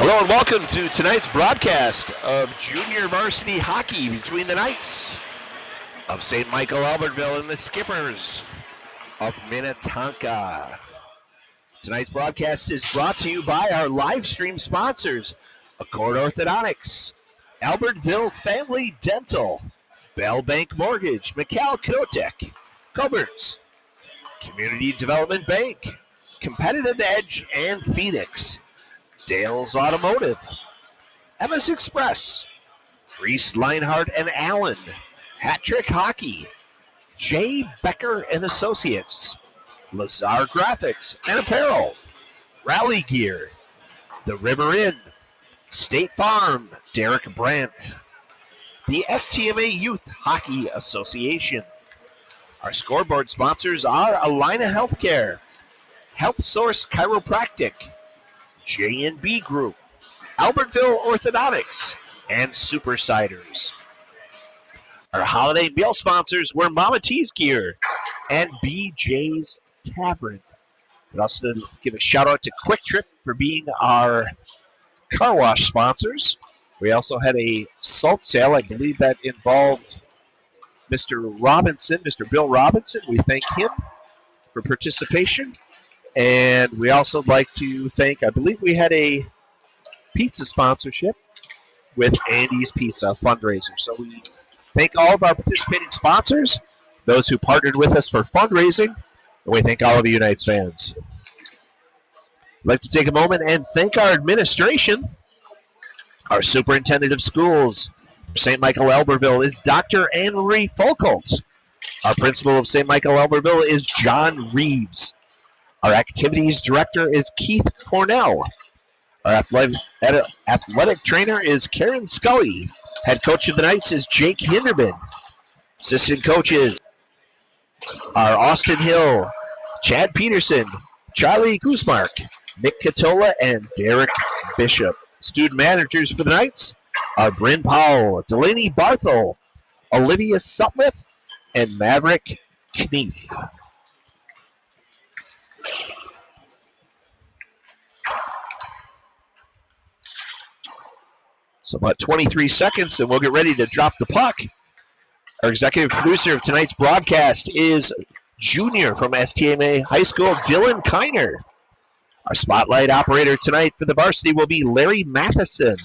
Hello and welcome to tonight's broadcast of junior varsity hockey between the Knights of St. Michael Albertville and the Skippers of Minnetonka. Tonight's broadcast is brought to you by our live stream sponsors, Accord Orthodontics, Albertville Family Dental, Bell Bank Mortgage, McCall Kotek, Coberts, Community Development Bank, Competitive Edge, and Phoenix. Dale's Automotive, MS Express, Reese Leinhardt and Allen, Hat Trick Hockey, J. Becker and Associates, Lazar Graphics and Apparel, Rally Gear, The River Inn, State Farm, Derek Brandt, the STMA Youth Hockey Association. Our scoreboard sponsors are Alina Healthcare, Health Source Chiropractic, J&B Group, Albertville Orthodontics, and Super Ciders. Our holiday meal sponsors were Mama T's Gear and BJ's Tavern. I'd also give a shout out to Quick Trip for being our car wash sponsors. We also had a salt sale. I believe that involved Mr. Robinson, Mr. Bill Robinson. We thank him for participation. And we also like to thank, I believe we had a pizza sponsorship with Andy's Pizza fundraiser. So we thank all of our participating sponsors, those who partnered with us for fundraising, and we thank all of you Knights fans. I'd like to take a moment and thank our administration. Our superintendent of schools for St. Michael Albertville is Dr. Anne-Marie Folkelt. Our principal of St. Michael Albertville is John Reeves. Our activities director is Keith Cornell. Our athletic trainer is Karen Scully. Head coach of the Knights is Jake Hinderman. Assistant coaches are Austin Hill, Chad Peterson, Charlie Guzmark, Nick Catola, and Derek Bishop. Student managers for the Knights are Bryn Powell, Delaney Barthel, Olivia Sutliff, and Maverick Kneef. So about 23 seconds, and we'll get ready to drop the puck. Our executive producer of tonight's broadcast is junior from STMA High School, Dylan Kiner. Our spotlight operator tonight for the varsity will be Larry Matheson.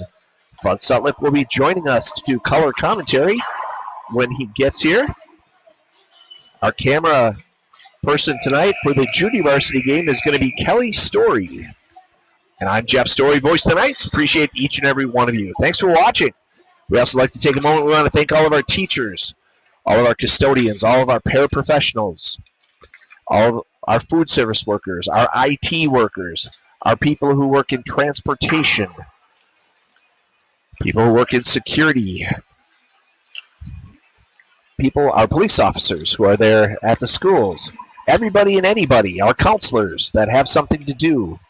Fudd Sutliff will be joining us to do color commentary when he gets here. Our camera person tonight for the junior varsity game is going to be Kelly Story. And I'm Jeff Story, voice of the Knights. Appreciate each and every one of you. Thanks for watching. We also like to take a moment. We want to thank all of our teachers, all of our custodians, all of our paraprofessionals, all of our food service workers, our IT workers, our people who work in transportation, people who work in security, our police officers who are there at the schools, everybody and anybody, our counselors that have something to do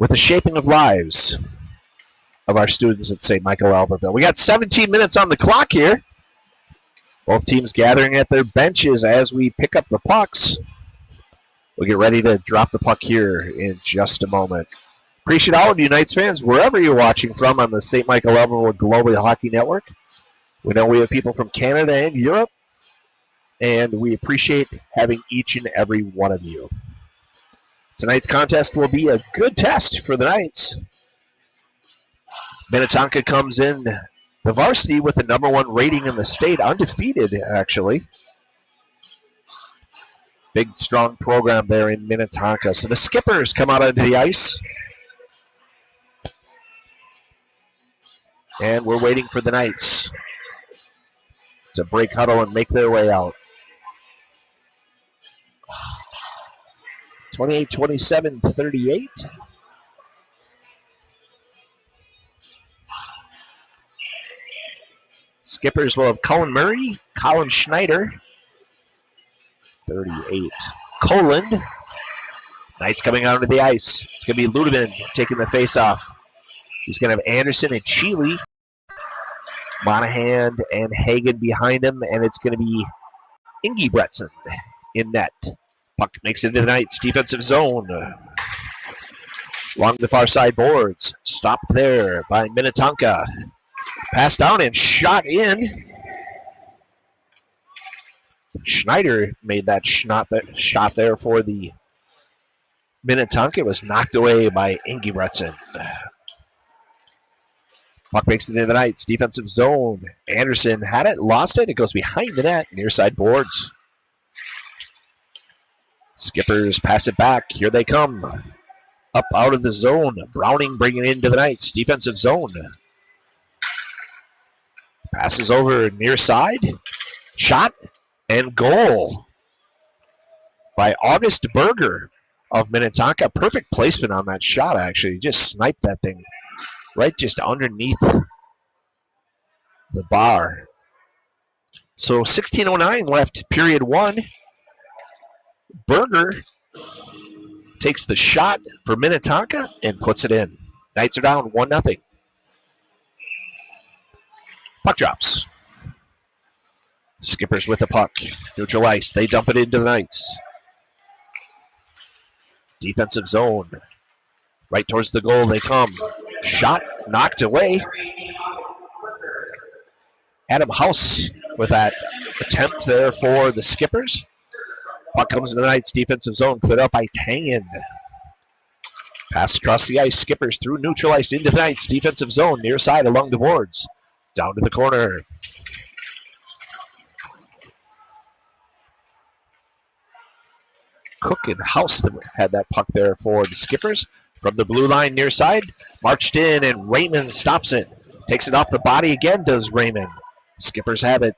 with the shaping of lives of our students at St. Michael Albertville. We got 17 minutes on the clock here. Both teams gathering at their benches as we pick up the pucks. We'll get ready to drop the puck here in just a moment. Appreciate all of you Knights fans, wherever you're watching from on the St. Michael Albertville Global Hockey Network. We know we have people from Canada and Europe, and we appreciate having each and every one of you. Tonight's contest will be a good test for the Knights. Minnetonka comes in the varsity with the #1 rating in the state, undefeated actually. Big, strong program there in Minnetonka. So the Skippers come out onto the ice. And we're waiting for the Knights to break huddle and make their way out. 28-27-38. Skippers will have Cullen Murray, Colin Schneider, 38. Coland. Knights coming out onto the ice. It's going to be Ludeman taking the face-off. He's going to have Anderson and Cheeley, Monahan and Hagen behind him, and it's going to be Ingebretson in net. Puck makes it into the Knights' defensive zone. Along the far side boards. Stopped there by Minnetonka. Passed down and shot in. Schneider made that shot there for the Minnetonka. It was knocked away by Ingebretson. Puck makes it into the Knights. Defensive zone. Anderson had it, lost it. It goes behind the net, near side boards. Skippers pass it back. Here they come. Up out of the zone. Browning bringing it into the Knights. Defensive zone. Passes over near side. Shot and goal by August Berger of Minnetonka. Perfect placement on that shot, actually. He just sniped that thing right just underneath the bar. So 16:09 left, period one. Berger takes the shot for Minnetonka and puts it in. Knights are down 1-0. Puck drops. Skippers with the puck. Neutral ice. They dump it into the Knights. Defensive zone. Right towards the goal they come. Shot knocked away. Adam House with that attempt there for the Skippers. Puck comes into the Knights. Defensive zone cleared up by Tangen. Pass across the ice. Skippers through neutral ice into the Knights. Defensive zone near side along the boards. Down to the corner. Cook and House had that puck there for the Skippers. From the blue line near side, marched in, and Raymond stops it. Takes it off the body again, does Raymond. Skippers have it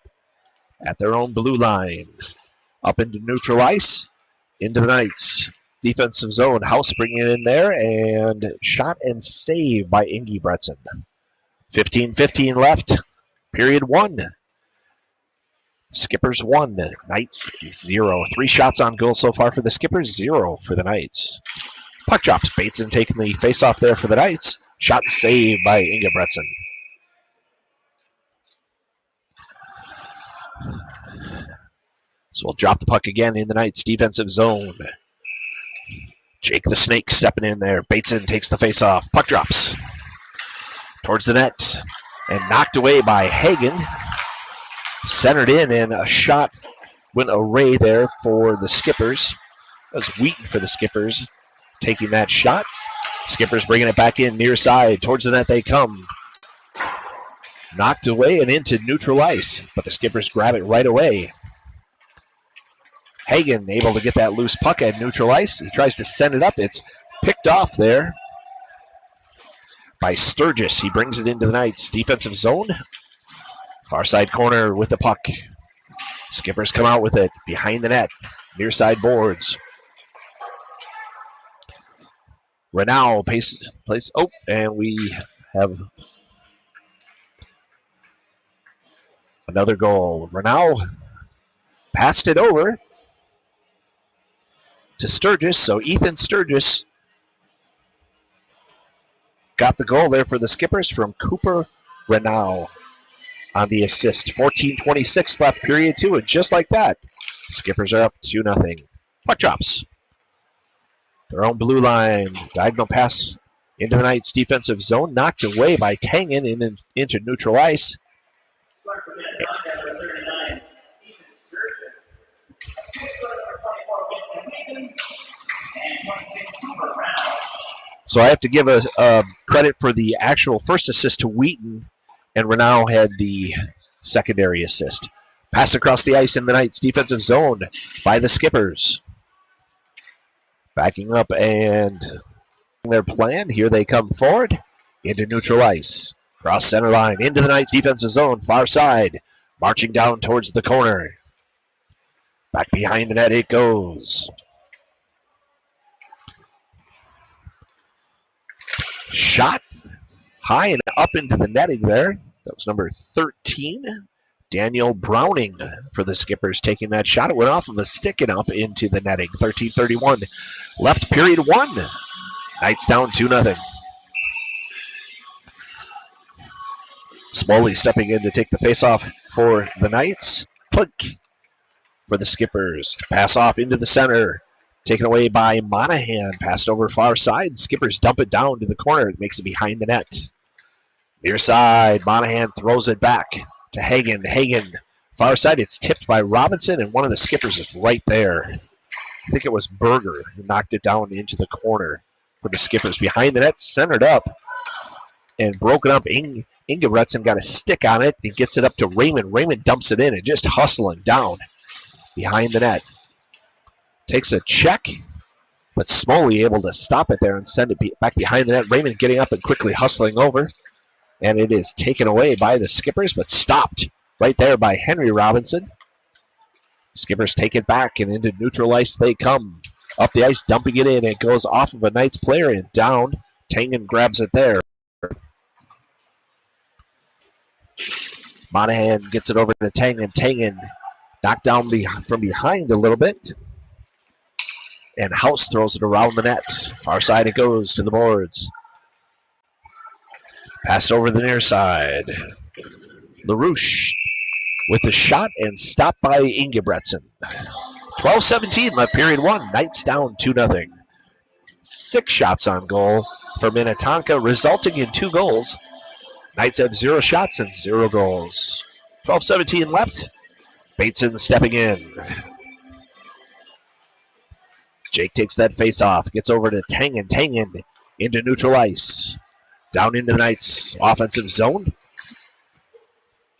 at their own blue line. Up into neutral ice, into the Knights. Defensive zone, House bringing it in there, and shot and save by Ingebretson. 15:15 left, period one. Skippers 1, Knights 0. 3 shots on goal so far for the Skippers, 0 for the Knights. Puck drops. Bateson taking the face-off there for the Knights. Shot and save by Ingebretson. So we'll drop the puck again in the Knights' defensive zone. Jake the Snake stepping in there. Bateson takes the face-off. Puck drops towards the net and knocked away by Hagen. Centered in, and a shot went away there for the Skippers. That was Wheaton for the Skippers taking that shot. Skippers bringing it back in near side. Towards the net they come. Knocked away and into neutral ice, but the Skippers grab it right away. Hagen able to get that loose puck at neutral ice. He tries to send it up. It's picked off there by Sturgis. He brings it into the Knights' defensive zone. Far side corner with the puck. Skippers come out with it behind the net, near side boards. Renau plays. Oh, and we have another goal. Renau passed it over to Sturgis, so Ethan Sturgis got the goal there for the Skippers from Cooper Renau on the assist. 14:26 left, period two, and just like that, Skippers are up 2-0. Puck drops. Their own blue line, diagonal pass into the Knights' defensive zone, knocked away by Tangen into neutral ice. So I have to give a credit for the actual first assist to Wheaton, and Renau had the secondary assist. Pass across the ice in the Knights' defensive zone by the Skippers. Backing up and their plan. Here they come forward into neutral ice. Cross center line into the Knights' defensive zone, far side. Marching down towards the corner. Back behind the net it goes. Shot high and up into the netting there. That was number 13. Daniel Browning for the Skippers taking that shot. It went off of a stick and up into the netting. 13:31 left, period one. Knights down 2-0. Smoley stepping in to take the face-off for the Knights. Click for the Skippers. Pass off into the center. Taken away by Monahan. Passed over far side. Skippers dump it down to the corner. It makes it behind the net. Near side. Monahan throws it back to Hagen. Hagen. Far side. It's tipped by Robinson, and one of the skippers is right there. I think it was Berger who knocked it down into the corner for the skippers. Behind the net, centered up, and broken up. Ingebretson got a stick on it and gets it up to Raymond. Raymond dumps it in and just hustling down behind the net. Takes a check, but Smoley able to stop it there and send it back behind the net. Raymond getting up and quickly hustling over, and it is taken away by the skippers, but stopped right there by Henry Robinson. Skippers take it back, and into neutral ice they come. Up the ice, dumping it in. It goes off of a Knights player and down. Tangen grabs it there. Monahan gets it over to Tangen. Tangen knocked down from behind a little bit. And House throws it around the net. Far side it goes to the boards. Passed over the near side. LaRouche with the shot and stopped by Ingebretson. 12-17 left period one. Knights down 2-0. 6 shots on goal for Minnetonka, resulting in 2 goals. Knights have 0 shots and 0 goals. 12-17 left. Bateson stepping in. Jake takes that face off. Gets over to Tangen. Tangen into neutral ice. Down into the Knights offensive zone.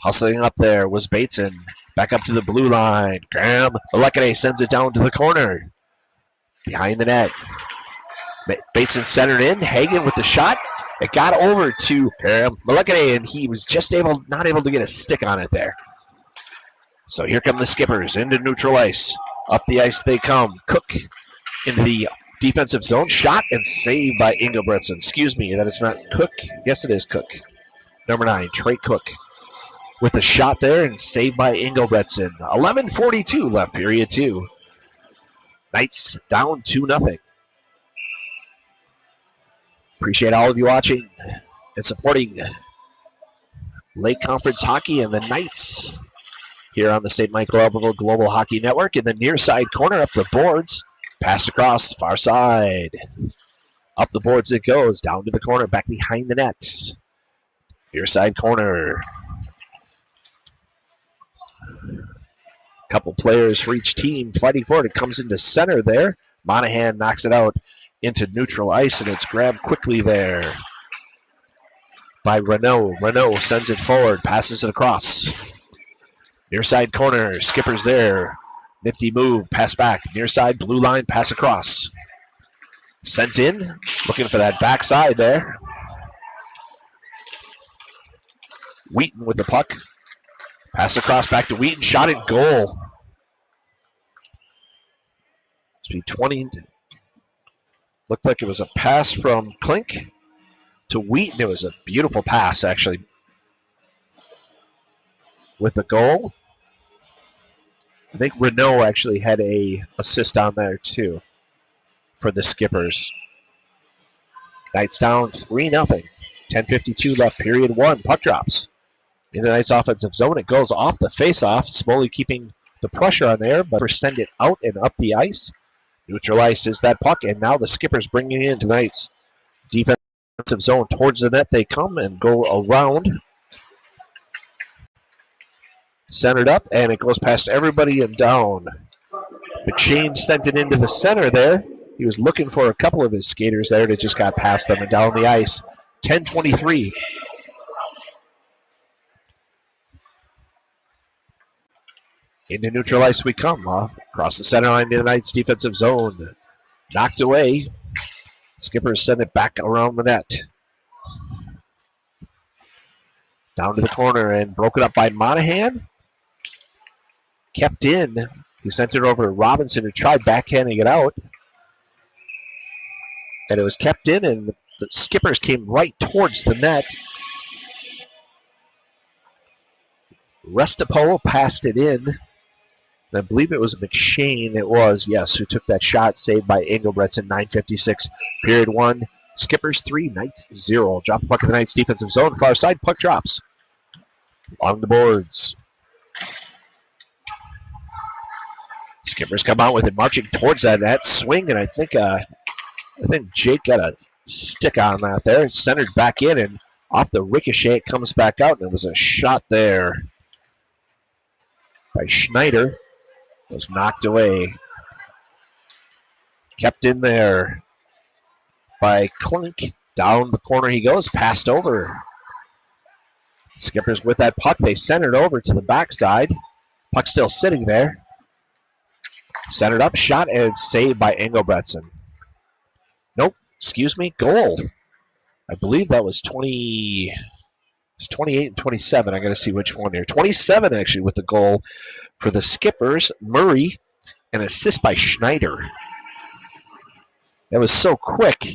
Hustling up there was Bateson. Back up to the blue line. Graham Alekane sends it down to the corner. Behind the net. Bateson centered in. Hagen with the shot. It got over to Alekane, and he was just not able to get a stick on it there. So here come the skippers into neutral ice. Up the ice they come. Cook into the defensive zone. Shot and saved by Ingebretson. Excuse me, that is not Cook. Yes, it is Cook. Number 9, Trey Cook. With a shot there and saved by Ingebretson. 11:42 left period 2. Knights down 2-0. Appreciate all of you watching and supporting Lake Conference Hockey and the Knights here on the St. Michael Albertville Global Hockey Network. In the near side corner, up the boards. Passed across, far side. Up the boards it goes, down to the corner, back behind the net. Near side corner. Couple players for each team fighting for it. It comes into center there. Monahan knocks it out into neutral ice, and it's grabbed quickly there by Renault. Renault sends it forward, passes it across. Near side corner, skippers there. Nifty move, pass back. Near side, blue line, pass across. Sent in, looking for that backside there. Wheaton with the puck. Pass across back to Wheaton, shot in goal. Speed 20. Looked like it was a pass from Klink to Wheaton. It was a beautiful pass, actually, with the goal. I think Renault actually had a assist on there, too, for the skippers. Knights down 3-0. 10:52 left, period 1. Puck drops in the Knights offensive zone. It goes off the face-off. Smoley keeping the pressure on there, but send it out and up the ice. Neutral ice is that puck, and now the skippers bringing in tonight's defensive zone. Towards the net they come and go around. Centered up, and it goes past everybody and down. McShane sent it into the center there. He was looking for a couple of his skaters there that just got past them and down the ice. 10:23. Into neutral ice we come. Across the center line to the Knights defensive zone. Knocked away. Skippers send it back around the net. Down to the corner and broken up by Monahan. Kept in. He sent it over to Robinson, who tried backhanding it out. And it was kept in, and the skippers came right towards the net. Restapo passed it in. And I believe it was McShane, it was, yes, who took that shot, saved by Ingebretson. 9:56, period 1. Skippers 3, Knights 0. Drop the puck in the Knights defensive zone. Far side, puck drops. Along the boards. Skippers come out with it, marching towards that swing, and I think Jake got a stick on that there. It's centered back in, and off the ricochet, it comes back out, and it was a shot there by Schneider. It was knocked away. Kept in there by Klink. Down the corner he goes, passed over. Skippers with that puck. They centered over to the backside. Puck still sitting there. Centered up, shot, and saved by Engelbretson. Nope, excuse me, goal. I believe that was 28 and 27. I got to see which one here. 27 actually with the goal for the Skippers. Murray, an assist by Schneider. That was so quick.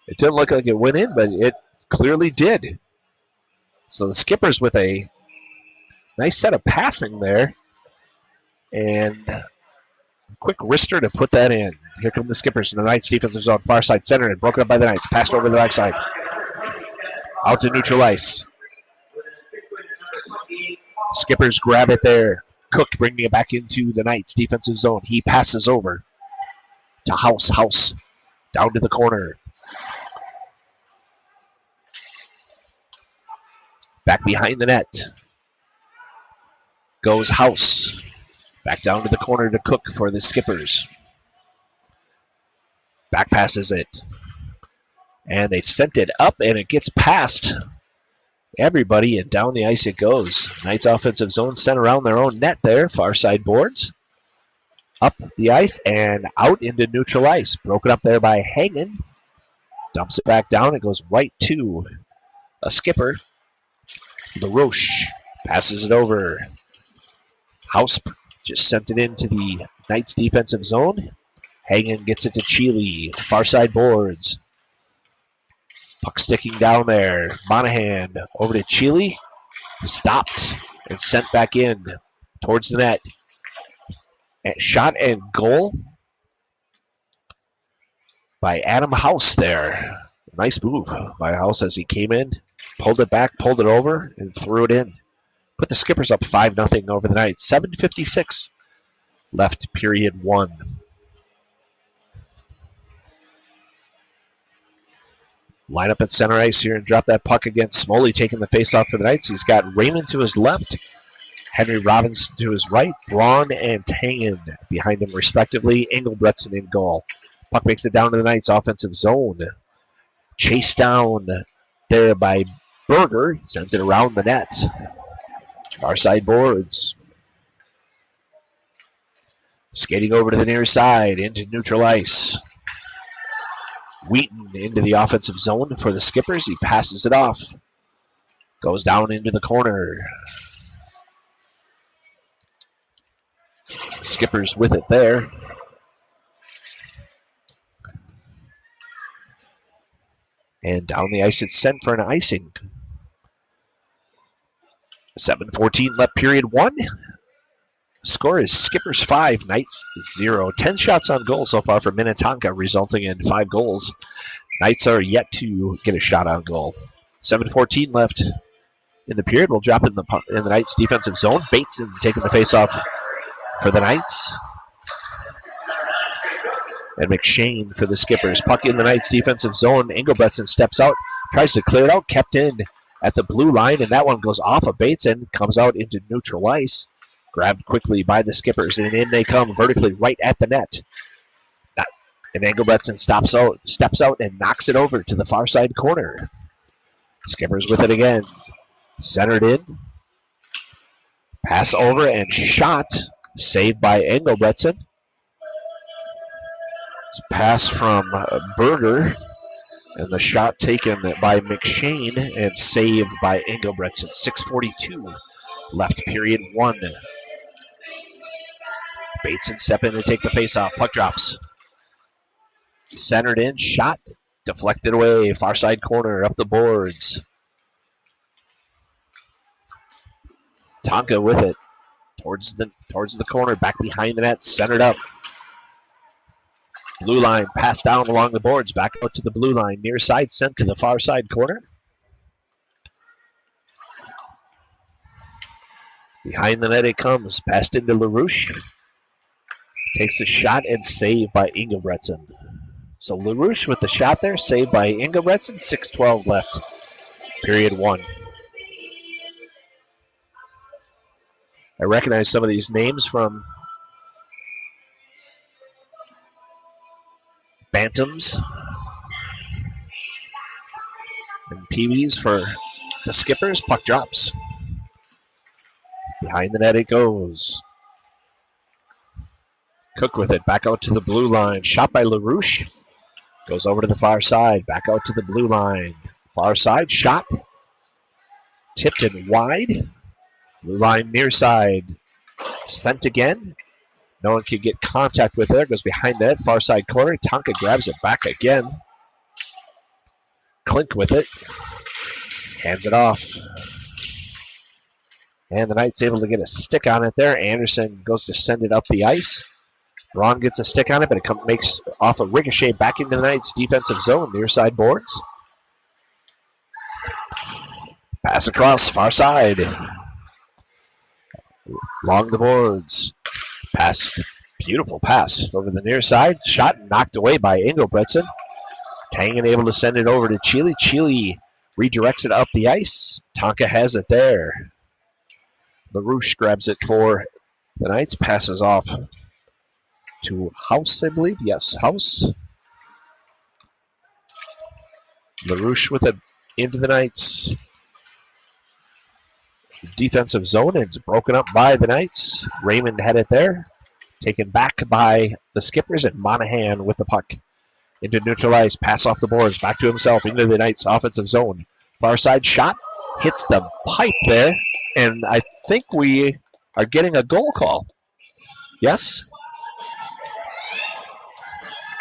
It didn't look like it went in, but it clearly did. So the Skippers with a nice set of passing there. And a quick wrister to put that in. Here come the Skippers in the Knights defensive zone. Far side center and broken up by the Knights. Passed over the backside. Out to neutral ice. Skippers grab it there. Cook bringing it back into the Knights defensive zone. He passes over to House. House down to the corner. Back behind the net. Goes House. Back down to the corner to Cook for the Skippers. Back passes it. And they sent it up, and it gets past everybody, and down the ice it goes. Knights offensive zone sent around their own net there. Far side boards. Up the ice and out into neutral ice. Broken up there by Hagen. Dumps it back down. It goes right to a Skipper. LaRoche passes it over. House just sent it into the Knights defensive zone. Hagen gets it to Chile. Far side boards. Puck sticking down there. Monahan over to Chile. Stopped and sent back in towards the net. Shot and goal by Adam House there. Nice move by House as he came in. Pulled it back, pulled it over, and threw it in. Put the Skippers up 5-0 over the Knights. 7:56 left period one. Line up at center ice here and drop that puck again. Smoley taking the faceoff for the Knights. He's got Raymond to his left, Henry Robinson to his right, Braun and Tangen behind him respectively. Engelbretson in goal. Puck makes it down to the Knights offensive zone. Chased down there by Berger. Sends it around the net. Far side boards. Skating over to the near side into neutral ice. Wheaton into the offensive zone for the Skippers. He passes it off. Goes down into the corner. Skippers with it there. And down the ice it's sent for an icing. 7:14 left period one. Score is Skippers 5, Knights 0. 10 shots on goal so far for Minnetonka, resulting in 5 goals. Knights are yet to get a shot on goal. 7:14 left in the period. We'll drop in the Knights defensive zone. Bateson taking the faceoff for the Knights. And McShane for the Skippers. Puck in the Knights defensive zone. Engelbretson steps out, tries to clear it out, kept in at the blue line, and that one goes off of Bateson, comes out into neutral ice. Grabbed quickly by the Skippers, and in they come vertically right at the net. And Engelbretson steps out and knocks it over to the far side corner. Skippers with it again. Centered in. Pass over and shot. Saved by Engelbretson. Pass from Berger. And the shot taken by McShane and saved by Engelbretson. 6:42 left period one. Bateson step in and take the faceoff. Puck drops. Centered in, shot, deflected away, far side corner, up the boards. Tonka with it, towards the corner, back behind the net, centered up. Blue line, passed down along the boards, back out to the blue line, near side, sent to the far side corner. Behind the net it comes, passed into LaRouche. Takes a shot and saved by Engelbretson. So LaRouche with the shot there, saved by Engelbretson. 6:12 left, period one. I recognize some of these names from Bantams and Peewees for the Skippers. Puck drops. Behind the net it goes. Cook with it, back out to the blue line. Shot by LaRouche. Goes over to the far side, back out to the blue line. Far side, shot. Tipped and wide. Blue line near side. Sent again. No one can get contact with it. Goes behind that far side corner. Tonka grabs it back again. Klink with it. Hands it off. And the Knights able to get a stick on it there. Anderson goes to send it up the ice. Braun gets a stick on it, but it makes off a ricochet back into the Knights' defensive zone, near side boards. Pass across, far side. Along the boards. Pass, beautiful pass over the near side. Shot knocked away by Engelbretson. Tangen able to send it over to Chile. Chile redirects it up the ice. Tonka has it there. LaRouche grabs it for the Knights. Passes off to House, I believe. Yes, House. LaRouche with it into the Knights' defensive zone. It's broken up by the Knights. Raymond had it there. Taken back by the Skippers, and Monahan with the puck into neutral ice. Pass off the boards. Back to himself into the Knights' offensive zone. Far side shot. Hits the pipe there. And I think we are getting a goal call. Yes?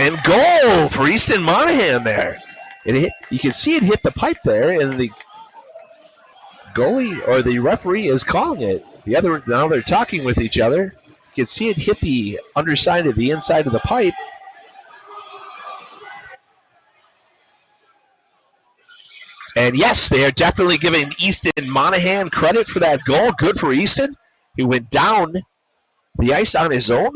And goal for Easton Monahan there. It hit, you can see it hit the pipe there, and the goalie or the referee is calling it. Now they're talking with each other. You can see it hit the underside of the inside of the pipe. And yes, they are definitely giving Easton Monahan credit for that goal. Good for Easton. He went down the ice on his own,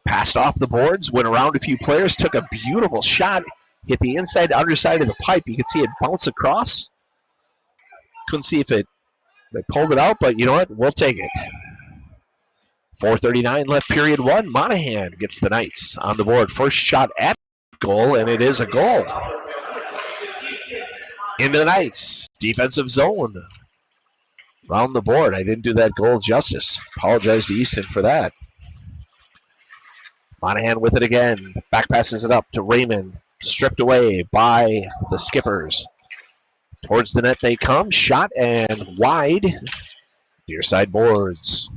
passed off the boards, went around a few players, took a beautiful shot, hit the inside underside of the pipe. You could see it bounce across. Couldn't see if they pulled it out, but you know what? We'll take it. 4:39 left, period one. Monahan gets the Knights on the board. First shot at goal, and it is a goal. Into the Knights' defensive zone. Round the board. I didn't do that goal justice. Apologize to Easton for that. Monahan with it again. Back passes it up to Raymond. Stripped away by the Skippers. Towards the net they come. Shot and wide. Near side boards.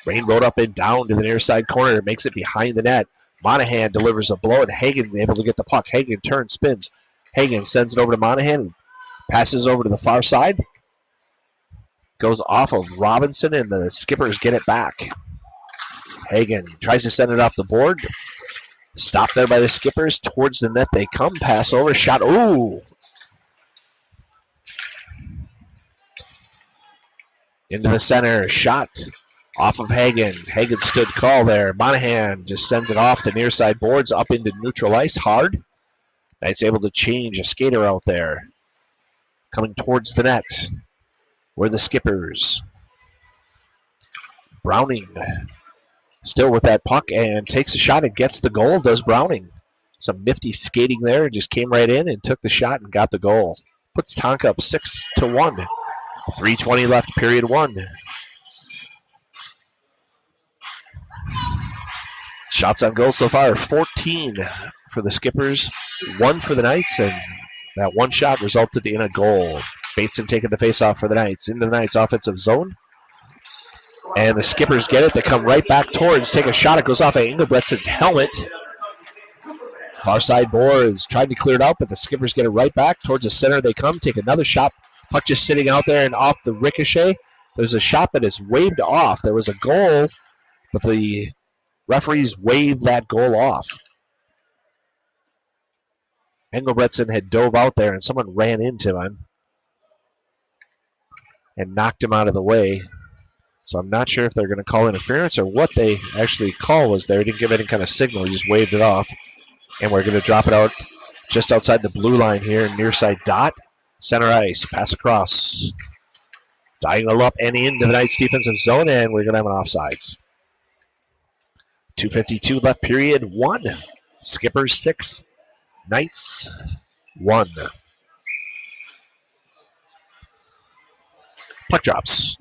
Rain rode up and down to the near side corner. Makes it behind the net. Monahan delivers a blow, and Hagen able to get the puck. Hagen turns, spins. Hagen sends it over to Monahan. Passes over to the far side. Goes off of Robinson, and the Skippers get it back. Hagen tries to send it off the board. Stopped there by the Skippers. Towards the net they come. Pass over. Shot. Ooh. Into the center. Shot off of Hagen. Hagen stood call there. Monahan just sends it off the near side boards up into neutral ice hard. Knights able to change a skater out there. Coming towards the net were the Skippers. Browning still with that puck and takes a shot and gets the goal, does Browning. Some nifty skating there, just came right in and took the shot and got the goal. Puts Tonka up 6-1. 3:20 left, period one. Shots on goal so far, 14 for the Skippers, 1 for the Knights, and that one shot resulted in a goal. Bateson taking the face-off for the Knights. Into the Knights' offensive zone. And the Skippers get it. They come right back towards, take a shot. It goes off of Engelbrettson's helmet. Far side boards. Tried to clear it out, but the Skippers get it right back. Towards the center they come. Take another shot. Puck just sitting out there and off the ricochet. There's a shot that is waved off. There was a goal, but the referees waved that goal off. Engelbretson had dove out there, and someone ran into him and knocked him out of the way. So I'm not sure if they're going to call interference or what they actually call was there. He didn't give any kind of signal. He just waved it off. And we're going to drop it out just outside the blue line here, near side dot. Center ice, pass across. Diagonal up and into the Knights defensive zone, and we're going to have an offsides. 2:52 left, period 1. Skippers 6, Knights 1. Puck drops.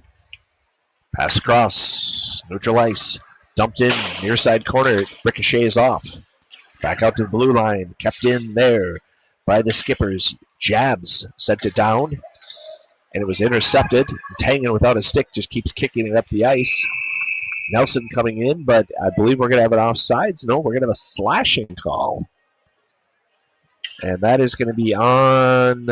Pass across. Neutral ice. Dumped in near side corner. Ricochets off. Back out to the blue line. Kept in there by the Skippers. Jabs sent it down. And it was intercepted. Tangen without a stick just keeps kicking it up the ice. Nelson coming in, but I believe we're going to have an offsides. No, we're going to have a slashing call. And that is going to be on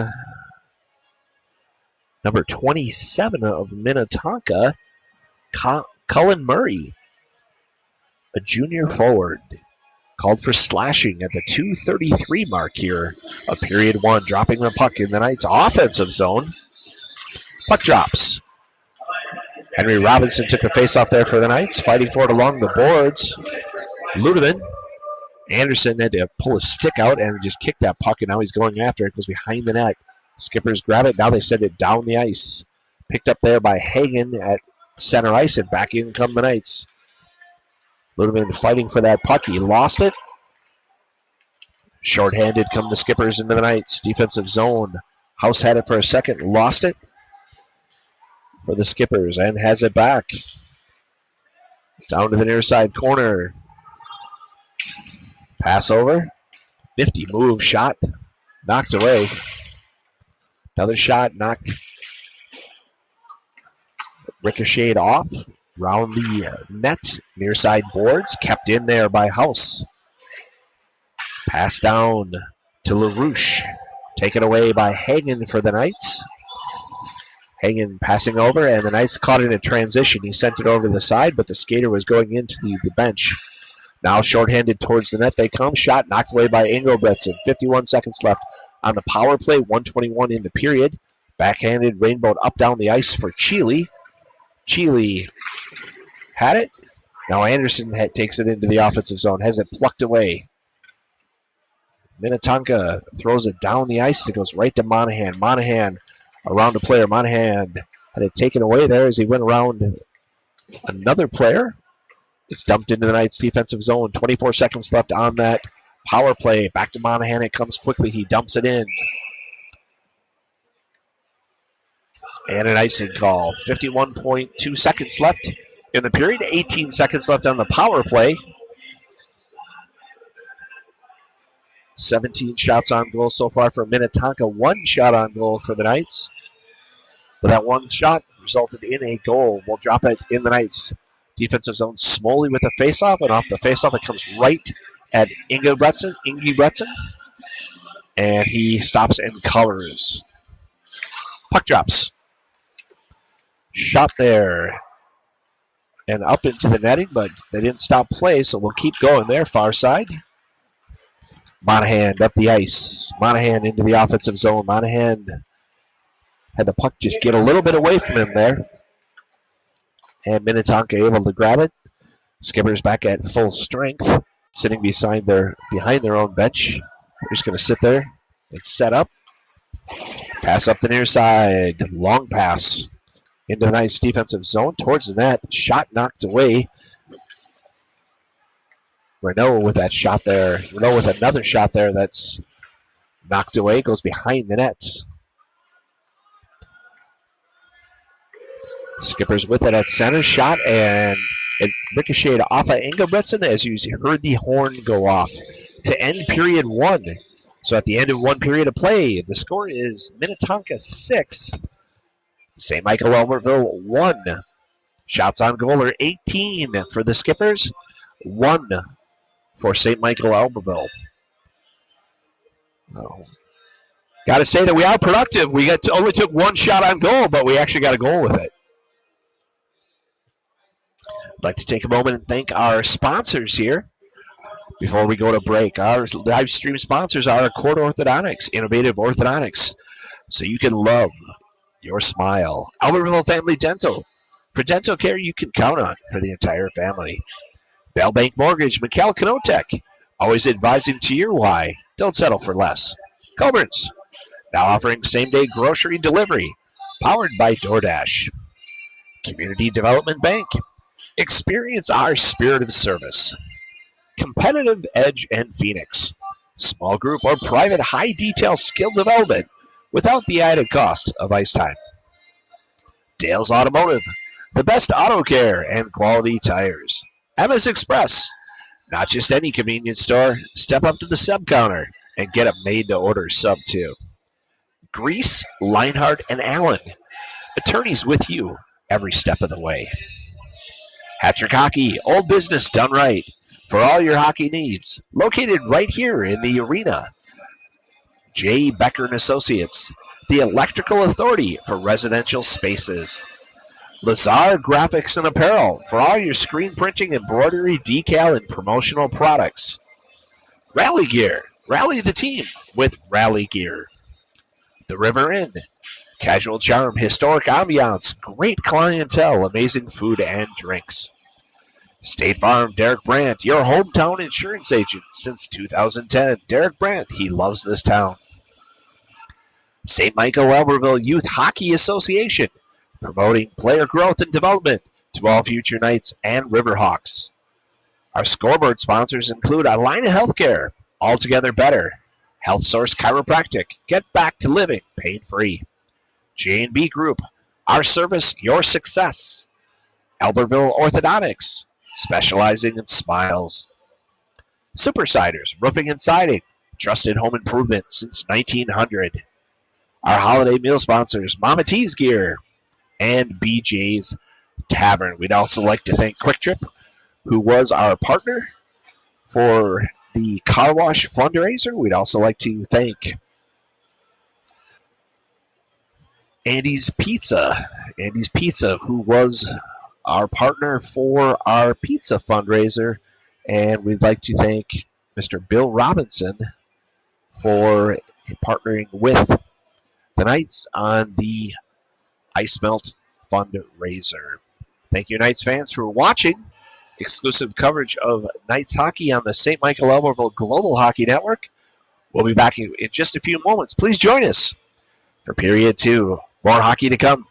number 27 of Minnetonka, Cullen Murray, a junior forward. Called for slashing at the 2:33 mark here of period 1, dropping the puck in the Knights' offensive zone. Puck drops. Henry Robinson took the face-off there for the Knights, fighting for it along the boards. Ludeman. Anderson had to pull his stick out and just kick that puck, and now he's going after it. It goes behind the net. Skippers grab it. Now they send it down the ice. Picked up there by Hagen at center ice, and back in come the Knights. Ludeman fighting for that puck. He lost it. Short-handed come the Skippers into the Knights. Defensive zone. House had it for a second, lost it for the Skippers, and has it back. Down to the near side corner. Pass over. Nifty move, shot. Knocked away. Another shot, knocked. Ricocheted off. Round the net. Near side boards. Kept in there by House. Pass down to LaRouche. Taken away by Hagen for the Knights. Hagen passing over, and the Knights caught in a transition. He sent it over to the side, but the skater was going into the bench. Now shorthanded towards the net they come. Shot knocked away by Engelbretson. 51 seconds left on the power play. 1:21 in the period. Backhanded rainbow up down the ice for Cheeley. Cheeley had it. Now Anderson takes it into the offensive zone. Has it plucked away. Minnetonka throws it down the ice. And it goes right to Monahan. Monahan around a player. Monahan had it taken away there as he went around another player. It's dumped into the Knights' defensive zone. 24 seconds left on that power play. Back to Monahan. It comes quickly. He dumps it in. And an icing call. 51.2 seconds left in the period. 18 seconds left on the power play. 17 shots on goal so far for Minnetonka. 1 shot on goal for the Knights. But that 1 shot resulted in a goal. We'll drop it in the Knights' defensive zone. Smoley with the faceoff, and off the faceoff it comes right at Ingebretson. And he stops and covers. Puck drops. Shot there. And up into the netting, but they didn't stop play, so we'll keep going there, far side. Monahan up the ice. Monahan into the offensive zone. Monahan had the puck just get a little bit away from him there. And Minnetonka able to grab it. Skippers back at full strength, sitting behind their own bench. They're just going to sit there and set up. Pass up the near side. Long pass into the nice defensive zone towards the net. Shot knocked away. Renault with that shot there. Renault with another shot there that's knocked away. Goes behind the nets. Skippers with it at center. Shot, and it ricocheted off of Engelbretson as you heard the horn go off to end period 1. So at the end of 1 period of play, the score is Minnetonka 6, St. Michael Albertville 1. Shots on goal are 18 for the Skippers, 1 for St. Michael Albertville. Oh. Got to say that we are productive. We only took 1 shot on goal, but we actually got a goal with it. I'd like to take a moment and thank our sponsors here before we go to break. Our live stream sponsors are Accord Orthodontics, innovative orthodontics, so you can love your smile. Albertville Family Dental, for dental care you can count on for the entire family. Bell Bank Mortgage, McCall Canotech, always advising to your why. Don't settle for less. Coburn's, now offering same-day grocery delivery, powered by DoorDash. Community Development Bank, experience our spirit of service. Competitive Edge and Phoenix, small group or private high-detail skill development without the added cost of ice time. Dale's Automotive, the best auto care and quality tires. MS Express, not just any convenience store. Step up to the sub counter and get a made-to-order sub too. Grease, Leinhardt, and Allen, attorneys with you every step of the way. Hattrick Hockey, old business done right. For all your hockey needs, located right here in the arena. J. Becker and Associates, the electrical authority for residential spaces. Lazar Graphics and Apparel for all your screen printing, embroidery, decal, and promotional products. Rally Gear, rally the team with Rally Gear. The River Inn, casual charm, historic ambiance, great clientele, amazing food and drinks. State Farm, Derek Brandt, your hometown insurance agent since 2010. Derek Brandt, he loves this town. St. Michael Albertville Youth Hockey Association, promoting player growth and development to all future Knights and Riverhawks. Our scoreboard sponsors include Alina Healthcare, Altogether Better, Health Source Chiropractic, Get Back to Living, pain-free. J&B Group, our service, your success. Albertville Orthodontics, specializing in smiles. Supersiders, Roofing and Siding, trusted home improvement since 1900. Our holiday meal sponsors, Mama T's Gear and BJ's Tavern. We'd also like to thank Quick Trip, who was our partner for the car wash fundraiser. We'd also like to thank Andy's Pizza, who was our partner for our pizza fundraiser. And we'd like to thank Mr. Bill Robinson for partnering with the Knights on the Ice Melt fundraiser. Thank you, Knights fans, for watching exclusive coverage of Knights hockey on the St. Michael Albertville Global Hockey Network. We'll be back in just a few moments. Please join us for period 2. More hockey to come.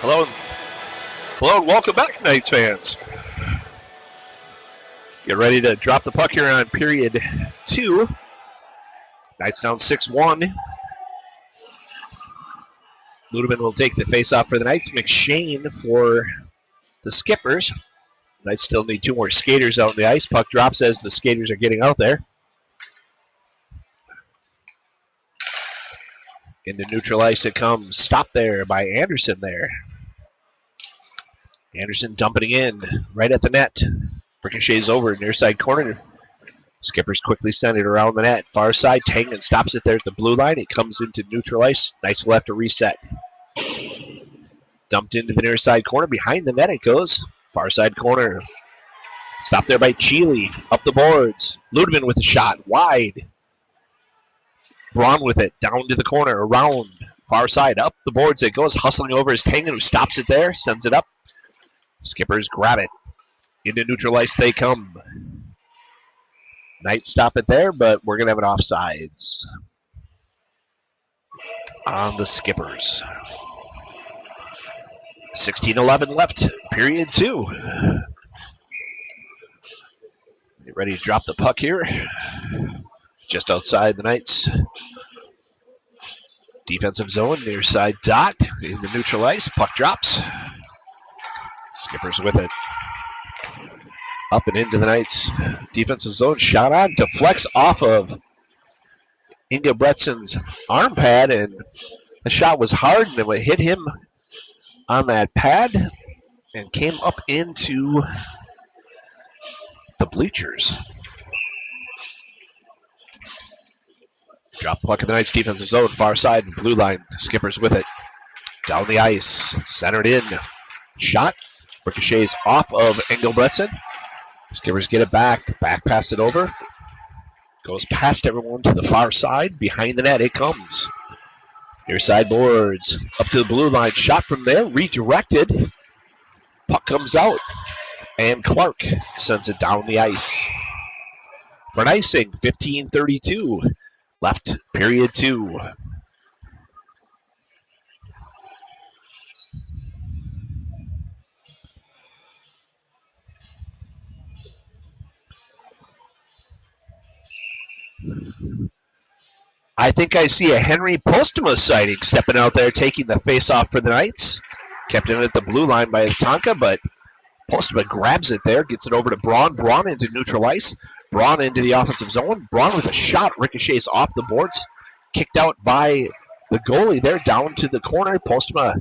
Hello and welcome back, Knights fans. Get ready to drop the puck here on period 2. Knights down 6-1. Ludeman will take the face-off for the Knights. McShane for the Skippers. Knights still need 2 more skaters out on the ice. Puck drops as the skaters are getting out there. Into neutral ice it comes. Stopped there by Anderson there. Anderson dumping in right at the net. Ricochets over near side corner. Skippers quickly send it around the net. Far side, Tangen stops it there at the blue line. It comes into neutral ice. Knights will have to reset. Dumped into the near side corner. Behind the net it goes. Far side corner. Stopped there by Cheely. Up the boards. Ludeman with a shot. Wide. Braun with it. Down to the corner. Around. Far side. Up the boards it goes. Hustling over is Tangen, who stops it there. Sends it up. Skippers grab it. Into neutral ice they come. Knights stop it there, but we're going to have an offsides on the Skippers. 16:11 left, period 2. Get ready to drop the puck here. Just outside the Knights defensive zone, near side dot. In the neutral ice, puck drops. Skippers with it. Up and into the Knights defensive zone. Shot on, deflects off of Ingebrigtsen's arm pad, and the shot was hard, and it hit him on that pad and came up into the bleachers. Drop puck in the Knights defensive zone, far side, blue line. Skippers with it. Down the ice, centered in. Shot. Ricochets off of Engelbretson. Skippers get it back. Back pass it over. Goes past everyone to the far side. Behind the net it comes. Near side boards. Up to the blue line. Shot from there. Redirected. Puck comes out. And Clark sends it down the ice. For an icing, 15:32 left, period 2. I think I see a Henry Postma sighting stepping out there, taking the face-off for the Knights. Kept in at the blue line by Tonka, but Postma grabs it there, gets it over to Braun. Braun into neutral ice. Braun into the offensive zone. Braun with a shot, ricochets off the boards. Kicked out by the goalie there, down to the corner. Postma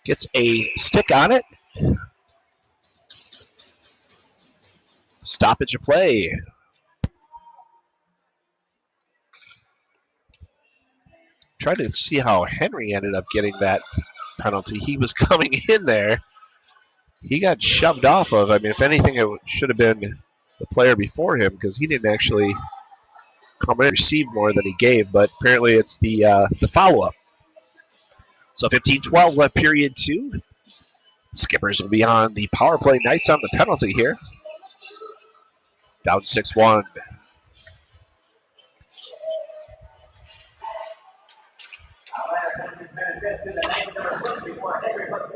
gets a stick on it. Stoppage of play. Trying to see how Henry ended up getting that penalty. He was coming in there. He got shoved off of. I mean, if anything, it should have been the player before him because he didn't actually come in and receive more than he gave. But apparently it's the follow-up. So 15-12 left, period 2. Skippers will be on the power play. Knights on the penalty here. Down 6-1.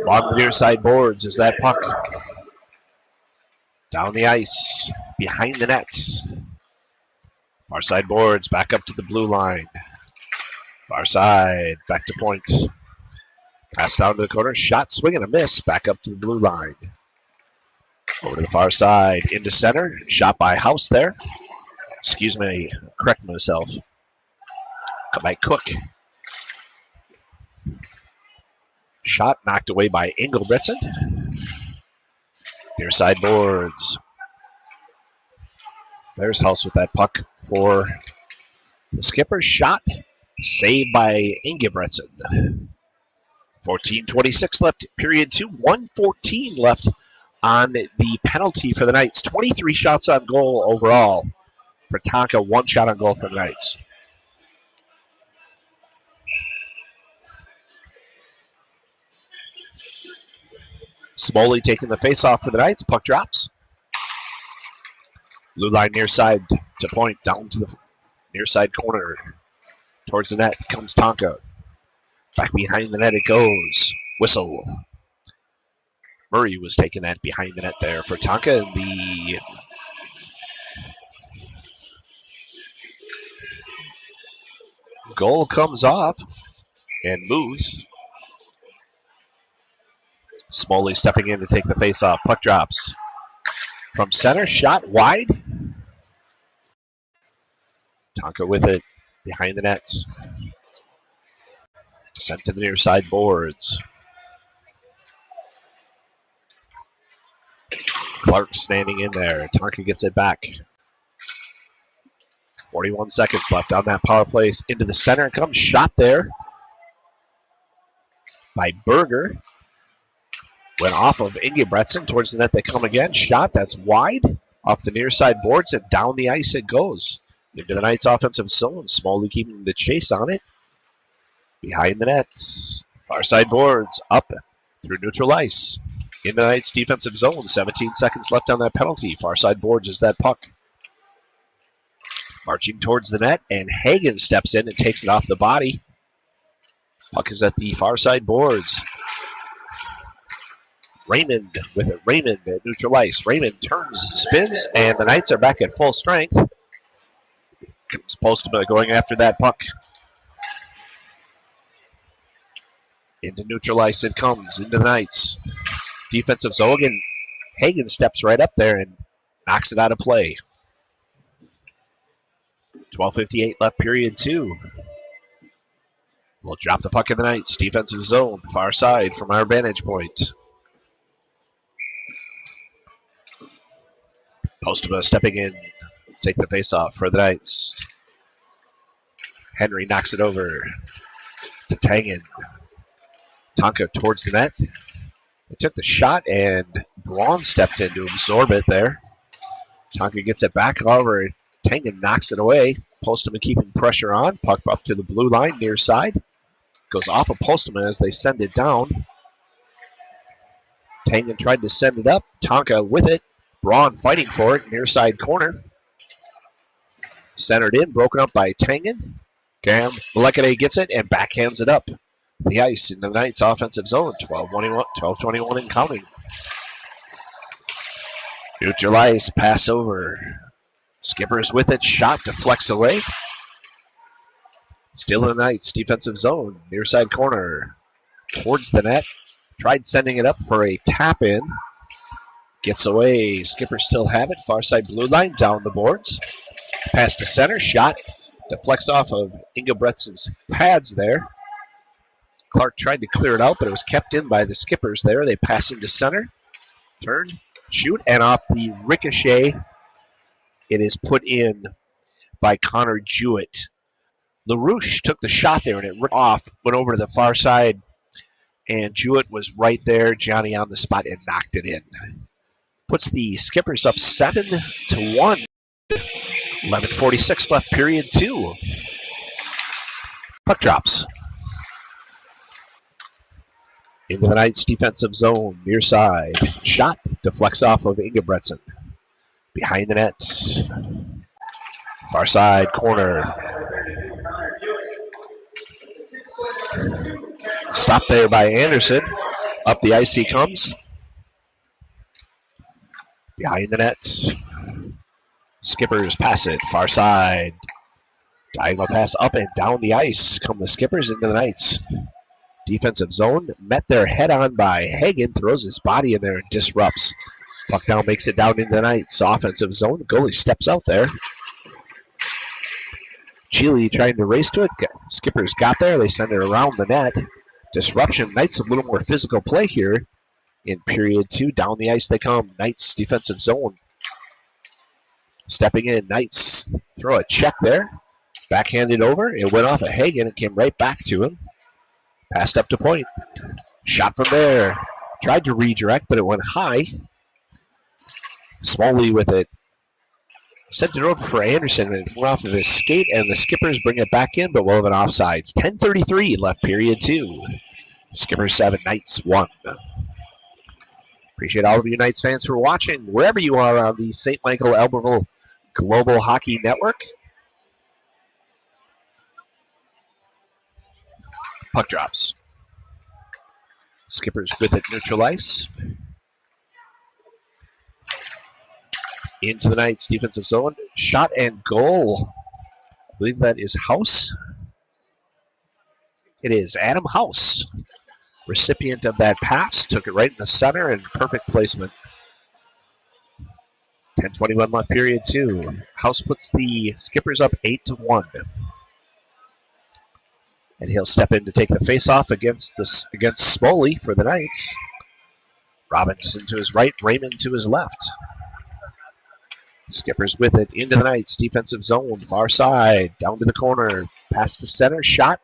On the near side boards is that puck. Down the ice, behind the net. Far side boards, back up to the blue line. Far side, back to point. Pass down to the corner, shot, swing and a miss, back up to the blue line. Over to the far side, into center, shot by House there. Excuse me, correct myself. Cut by Cook. Shot knocked away by Engelbretson. Near side boards. There's House with that puck for the Skipper. Shot saved by Engelbretson. 14:26 left, period 2. 1:14 left on the penalty for the Knights. 23 shots on goal overall for Tonka. 1 shot on goal for the Knights. Smoley taking the face-off for the Knights. Puck drops. Blue line near side to point. Down to the near side corner. Towards the net comes Tonka. Back behind the net it goes. Whistle. Murray was taking that behind the net there for Tonka. The goal comes off and moves. Smoley stepping in to take the face-off. Puck drops from center. Shot wide. Tonka with it behind the net. Sent to the near side boards. Clark standing in there. Tonka gets it back. 41 seconds left on that power play. Into the center comes. Shot there by Berger. Went off of Ingebretson. Towards the net they come again. Shot that's wide. Off the near side boards and down the ice it goes. Into the Knights offensive zone. Smoley keeping the chase on it. Behind the net. Far side boards. Up through neutral ice. Into the Knights defensive zone. 17 seconds left on that penalty. Far side boards is that puck. Marching towards the net, and Hagen steps in and takes it off the body. Puck is at the far side boards. Raymond with it. Raymond at neutral ice. Raymond turns, spins, and the Knights are back at full strength. Supposed to be going after that puck. Into neutral ice it comes. Into the Knights. Defensive zone. And Hagen steps right up there and knocks it out of play. 12:58 left period 2. We'll drop the puck in the Knights. Defensive zone. Far side from our vantage point. Postma stepping in. Take the face-off for the Knights. Henry knocks it over to Tangen. Tonka towards the net. They took the shot, and Braun stepped in to absorb it there. Tonka gets it back. However, Tangen knocks it away. Postman keeping pressure on. Puck up to the blue line, near side. Goes off of Postman as they send it down. Tangen tried to send it up. Tonka with it. Braun fighting for it, near side corner. Centered in, broken up by Tangen. Cam Malekade gets it and backhands it up the ice in the Knights offensive zone. 12-21 and counting. Neutral ice, pass over. Skippers with it, shot deflects away. Still in the Knights defensive zone, near side corner. Towards the net. Tried sending it up for a tap in. Gets away. Skippers still have it. Far side blue line, down the boards. Pass to center, shot. Deflects off of Ingebretson's pads there. Clark tried to clear it out, but it was kept in by the Skippers there. They pass into center. Turn, shoot, and off the ricochet, it is put in by Connor Jewett. LaRouche took the shot there, and it ripped off, went over to the far side, and Jewett was right there, Johnny on the spot, and knocked it in. Puts the Skippers up 7-1. 11:46 left period 2. Puck drops. Into the Knights defensive zone, near side. Shot deflects off of Ingebretson. Behind the net. Far side corner. Stopped there by Anderson. Up the ice he comes. Behind the net. Skippers pass it. Far side. Diagonal pass up and down the ice. Come the Skippers into the Knights. Defensive zone. Met there head on by Hagen. Throws his body in there and disrupts. Puck down makes it down into the Knights. Offensive zone. The goalie steps out there. Chile trying to race to it. Skippers got there. They send it around the net. Disruption. Knights a little more physical play here in period 2. Down the ice they come. Knights defensive zone. Stepping in. Knights throw a check there. Backhanded over. It went off of Hagen. It came right back to him. Passed up to point. Shot from there. Tried to redirect, but it went high. Smoley with it. Sent it over for Anderson. It went off of his skate, and the Skippers bring it back in, but we'll have an offsides. 10:33 left period 2. Skippers 7, Knights 1. Appreciate all of you Knights fans for watching, wherever you are on the St. Michael Albertville Global Hockey Network. Puck drops. Skippers with it, neutral ice. Into the Knights defensive zone. Shot and goal. I believe that is House. It is Adam House. Recipient of that pass. Took it right in the center and perfect placement. 10:21 left period 2. House puts the Skippers up 8-1. And he'll step in to take the face-off against Smoley for the Knights. Robinson to his right, Raymond to his left. Skippers with it into the Knights defensive zone, far side, down to the corner, past the center, shot,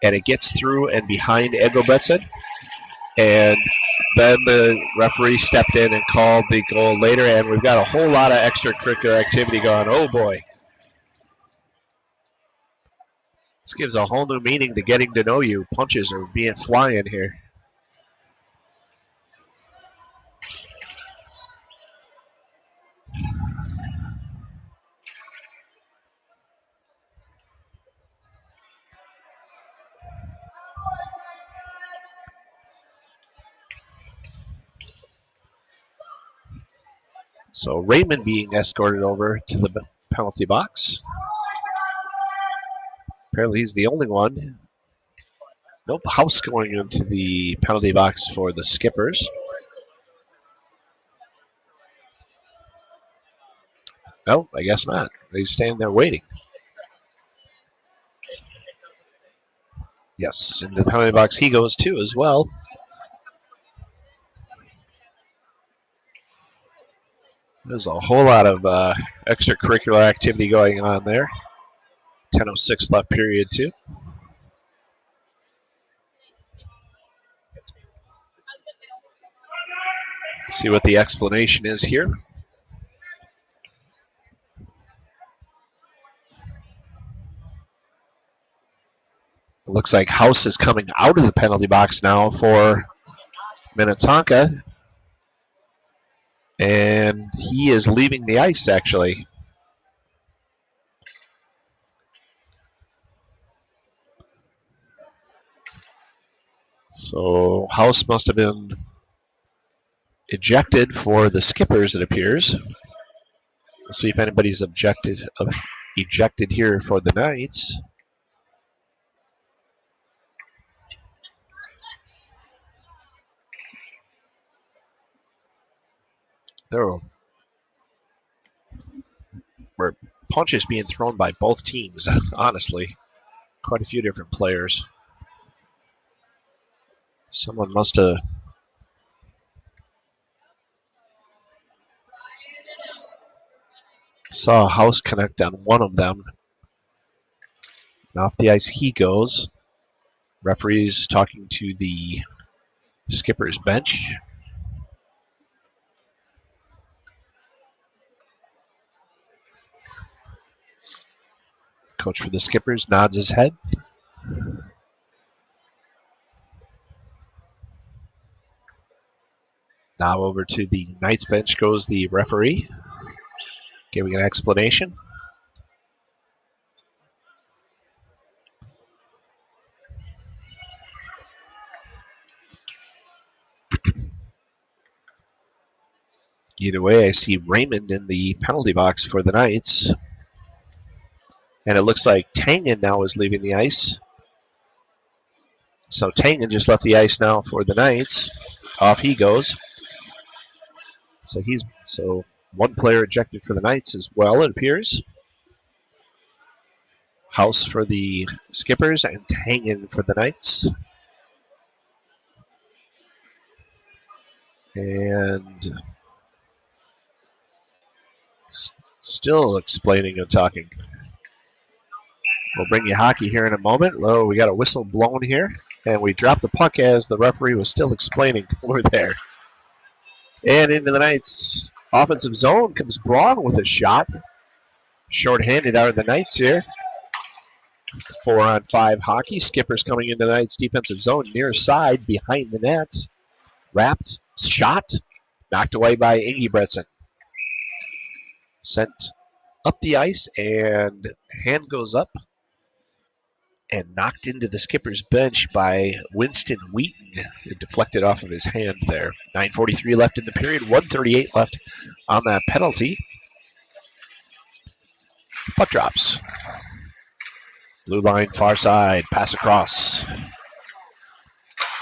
and it gets through and behind Egobetson. And then the referee stepped in and called the goal later, and we've got a whole lot of extracurricular activity going. Oh boy. This gives a whole new meaning to getting to know you. Punches are being flying here. So Raymond being escorted over to the penalty box. Apparently he's the only one. Nope, House going into the penalty box for the Skippers. No, I guess not. He's standing there waiting. Yes, in the penalty box he goes too as well. There's a whole lot of extracurricular activity going on there. 10:06 left period 2. See what the explanation is here. It looks like House is coming out of the penalty box now for Minnetonka. And he is leaving the ice, actually. So House must have been ejected for the Skippers, it appears. We'll see if anybody's ejected here for the Knights. There were punches being thrown by both teams, honestly. Quite a few different players. Someone must have saw House connect on one of them. Off the ice he goes. Referee's talking to the Skippers bench. Coach for the Skippers nods his head. Now over to the Knights bench goes the referee, giving an explanation. Either way, I see Raymond in the penalty box for the Knights. And it looks like Tangen now is leaving the ice. So Tangen just left the ice now for the Knights. Off he goes. So one player ejected for the Knights as well, it appears. House for the Skippers and Tangen for the Knights. And still explaining and talking. We'll bring you hockey here in a moment. Oh, we got a whistle blown here, and we dropped the puck as the referee was still explaining over there. And into the Knights' offensive zone comes Braun with a shot. Short-handed out of the Knights here. 4-on-5 hockey. Skippers coming into the Knights' defensive zone, near side, behind the net. Wrapped, shot, knocked away by Ingebretson. Sent up the ice, and hand goes up. and knocked into the skipper's bench by Winston Wheaton. It deflected off of his hand there. 9:43 left in the period, 1:38 left on that penalty. Puck drops. Blue line, far side, pass across.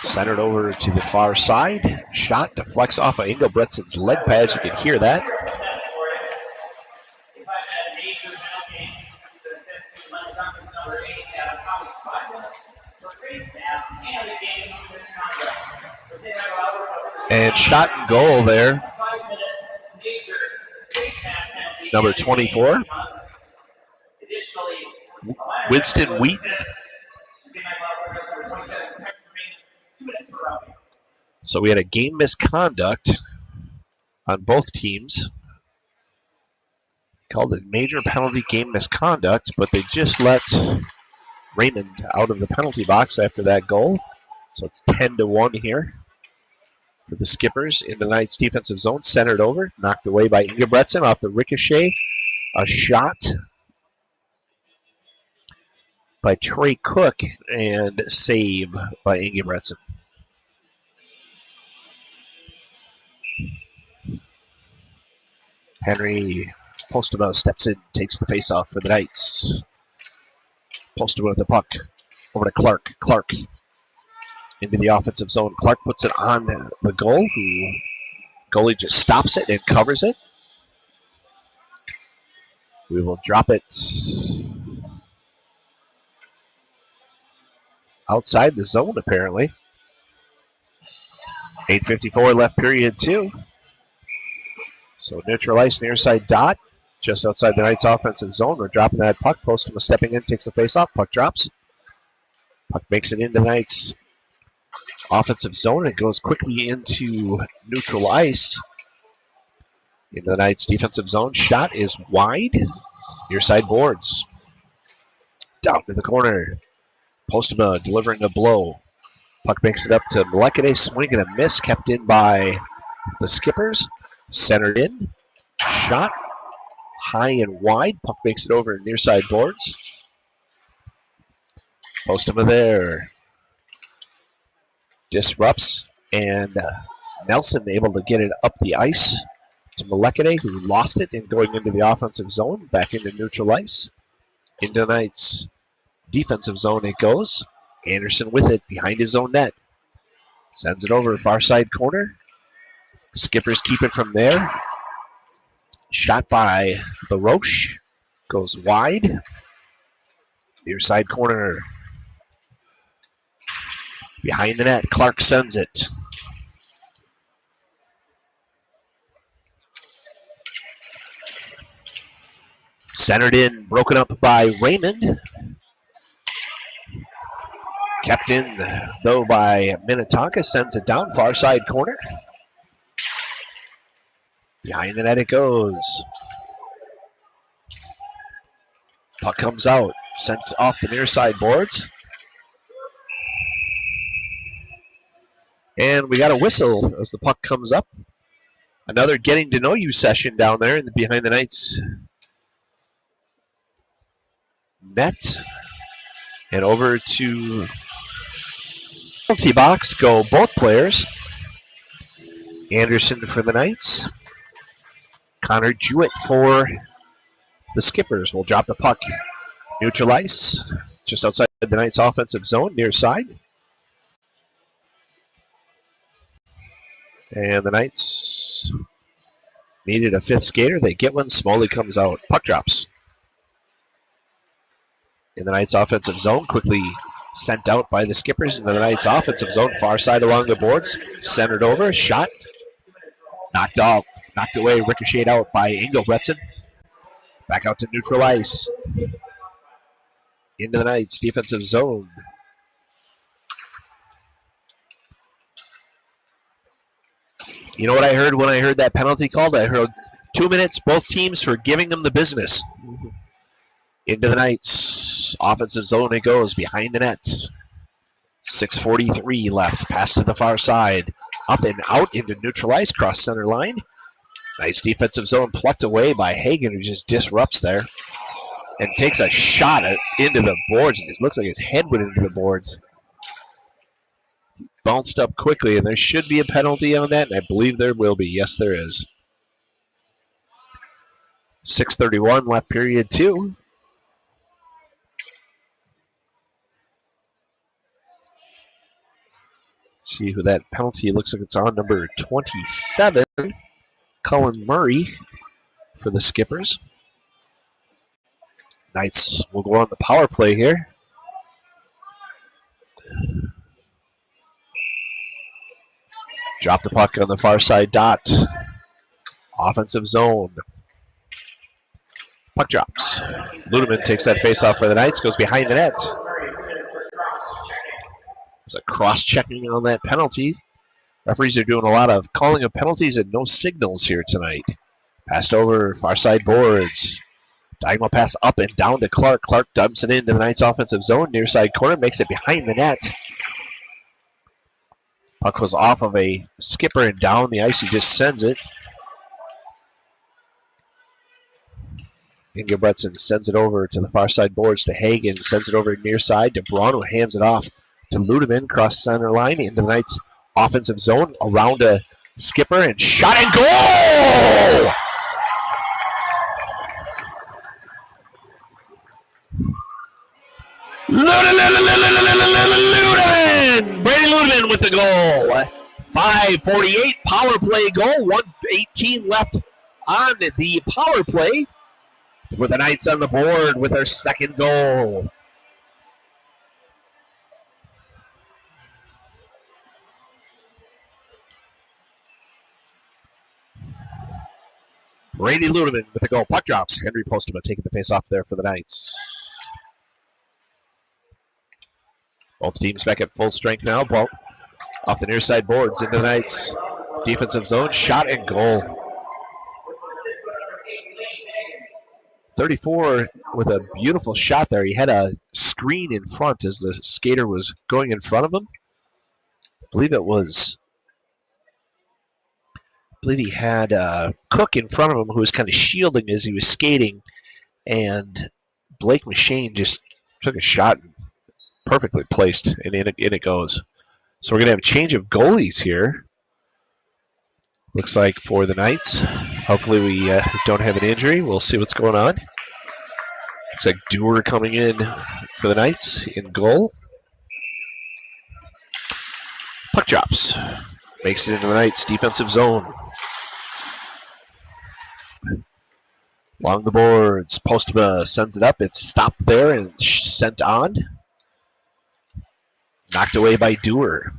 Centered over to the far side. Shot deflects off of Engelbrettson's leg pads. You can hear that. And shot and goal there. Number 24. Winston Wheaton. So we had a game misconduct on both teams. Called it major penalty game misconduct, but they just let Raymond out of the penalty box after that goal. So it's 10-1 here for the Skippers in the Knights' defensive zone. Centered over, knocked away by Engelbretson off the ricochet. A shot by Trey Cook and save by Engelbretson. Henry Postema steps in, takes the face-off for the Knights. Postema with the puck over to Clark. Clark into the offensive zone. Clark puts it on the goal. Goalie just stops it and covers it. We will drop it outside the zone, apparently. 8:54 left, period 2. So neutral ice, near side dot, just outside the Knights' offensive zone. We're dropping that puck. Postema stepping in, takes the face off. Puck drops. Puck makes it into the Knights' offensive zone. It goes quickly into neutral ice. Into the Knights' defensive zone. Shot is wide. Near side boards. Down to the corner. Postema delivering a blow. Puck makes it up to Melekade. Swing and a miss. Kept in by the Skippers. Centered in. Shot. High and wide. Puck makes it over near side boards. Postema there. Disrupts. And Nelson able to get it up the ice to Melekade, who lost it and going into the offensive zone. Back into neutral ice. Into the Knights' defensive zone it goes. Anderson with it behind his own net. Sends it over far side corner. Skippers keep it from there. Shot by the Roche. Goes wide. Near side corner. Behind the net. Clark sends it. Centered in. Broken up by Raymond. Kept in, though, by Minnetonka. Sends it down, far side corner. Behind the net it goes. Puck comes out. Sent off the near side boards. And we got a whistle as the puck comes up. Another getting to know you session down there in the behind the Knights net. And over to penalty box go both players. Anderson for the Knights. Connor Jewett for the Skippers will drop the puck. Neutral ice, just outside the Knights' offensive zone, near side. And the Knights needed a fifth skater. They get one. Smalley comes out. Puck drops. In the Knights' offensive zone, quickly sent out by the Skippers into the Knights' offensive zone, far side along the boards, centered over, shot, knocked out, knocked away, ricocheted out by Engelbretson. Back out to neutral ice. Into the Knights' defensive zone. You know what I heard when I heard that penalty called? I heard 2 minutes, both teams for giving them the business. Into the Knights' offensive zone it goes, behind the nets. 6:43 left, pass to the far side. Up and out into neutral ice, cross center line. Nice defensive zone plucked away by Hagen, who just disrupts there. and takes a shot into the boards. It looks like his head went into the boards. Bounced up quickly, and there should be a penalty on that, and I believe there will be. Yes, there is. 6:31 left, period 2. Let's see who that penalty looks like. It's on number 27, Cullen Murray for the Skippers. Knights will go on the power play here. Drop the puck on the far side dot. Offensive zone. Puck drops. Ludeman takes that face-off for the Knights, goes behind the net. There's a cross-checking on that penalty. Referees are doing a lot of calling of penalties and no signals here tonight. Passed over, far side boards. Diagonal pass up and down to Clark. Clark dumps it into the Knights offensive zone. Near side corner, makes it behind the net. Puck was off of a skipper and down the ice. He just sends it. Ingebretson sends it over to the far side boards to Hagen. Sends it over near side to Braun, who hands it off to Ludeman. Cross center line into the Knights offensive zone. Around a skipper and shot and goal! Ludeman! Brady Ludeman with the goal. 5:48 power play goal. 1:18 left on the power play. With the Knights on the board with their second goal. Brady Ludeman with the goal. Puck drops. Henry Postema taking the face off there for the Knights. Both teams back at full strength now. Ball off the near side boards into the Knights defensive zone. Shot and goal. 34 with a beautiful shot there. He had a screen in front as the skater was going in front of him. I believe he had Cook in front of him who was kind of shielding as he was skating, and Blake Machine just took a shot and perfectly placed, and in it goes. So we're going to have a change of goalies here. Looks like for the Knights. Hopefully we don't have an injury. We'll see what's going on. Looks like Dewar coming in for the Knights in goal. Puck drops. Makes it into the Knights defensive zone. Along the boards. Postma sends it up. It's stopped there and sent on. Knocked away by Dewar.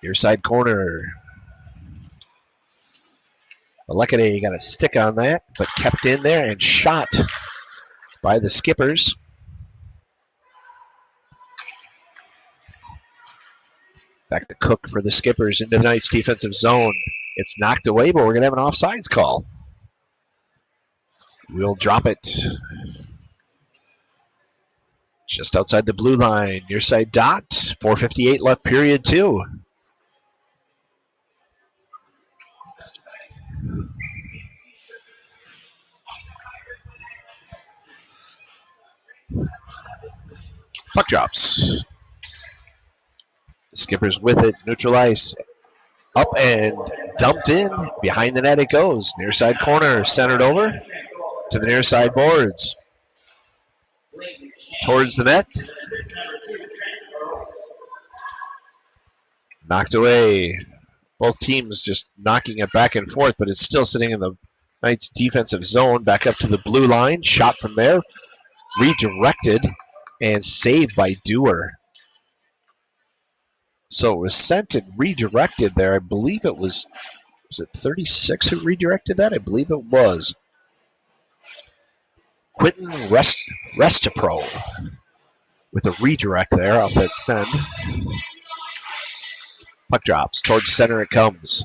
Near side corner. Alekade got a stick on that, but kept in there and shot by the Skippers. Back to Cook for the Skippers into the Knights defensive zone. It's knocked away, but we're going to have an offsides call. We'll drop it. Just outside the blue line, near side dot. 4:58 left, period 2. Puck drops. Skippers with it, neutral ice. Up and dumped in. Behind the net it goes. Near side corner, centered over to the near side boards. Towards the net. Knocked away. Both teams just knocking it back and forth, but it's still sitting in the Knights defensive zone. Back up to the blue line. Shot from there. Redirected and saved by Dewar. So it was sent and redirected there. I believe it was it 36 who redirected that? I believe it was. Quentin Restapro with a redirect there off that send. Puck drops. Towards center it comes.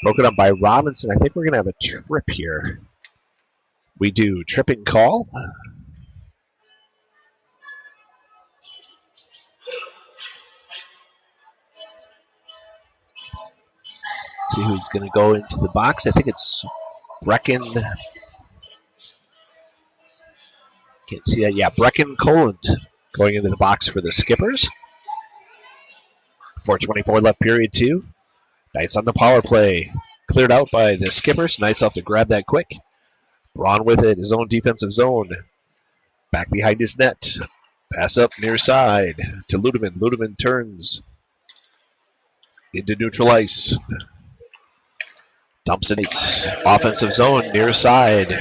Broken up by Robinson. I think we're going to have a trip here. We do. Tripping call. See who's going to go into the box. I think it's Brecken. Can't see that. Yeah, Brecken Coland going into the box for the Skippers. 4:24 left, period 2. Knights on the power play. Cleared out by the Skippers. Knights have to grab that quick. Braun with it, his own defensive zone. Back behind his net. Pass up near side to Ludeman. Ludeman turns into neutral ice. Dumps it. Offensive zone near side.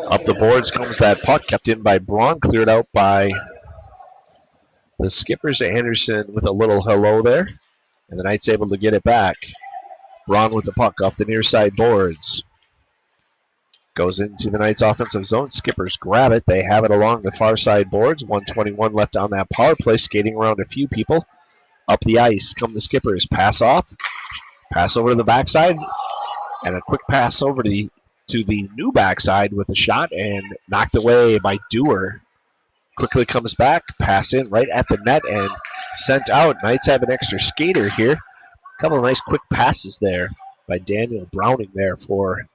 Up the boards comes that puck, kept in by Braun, cleared out by the Skippers. Anderson with a little hello there. And the Knights able to get it back. Braun with the puck off the near side boards. Goes into the Knights offensive zone. Skippers grab it. They have it along the far side boards. 1:21 left on that power play. Skating around a few people. Up the ice come the Skippers. Pass off. Pass over to the backside. And a quick pass over to the new backside with the shot and knocked away by Dewar. Quickly comes back. Pass in right at the net and sent out. Knights have an extra skater here. A couple of nice quick passes there by Daniel Browning there for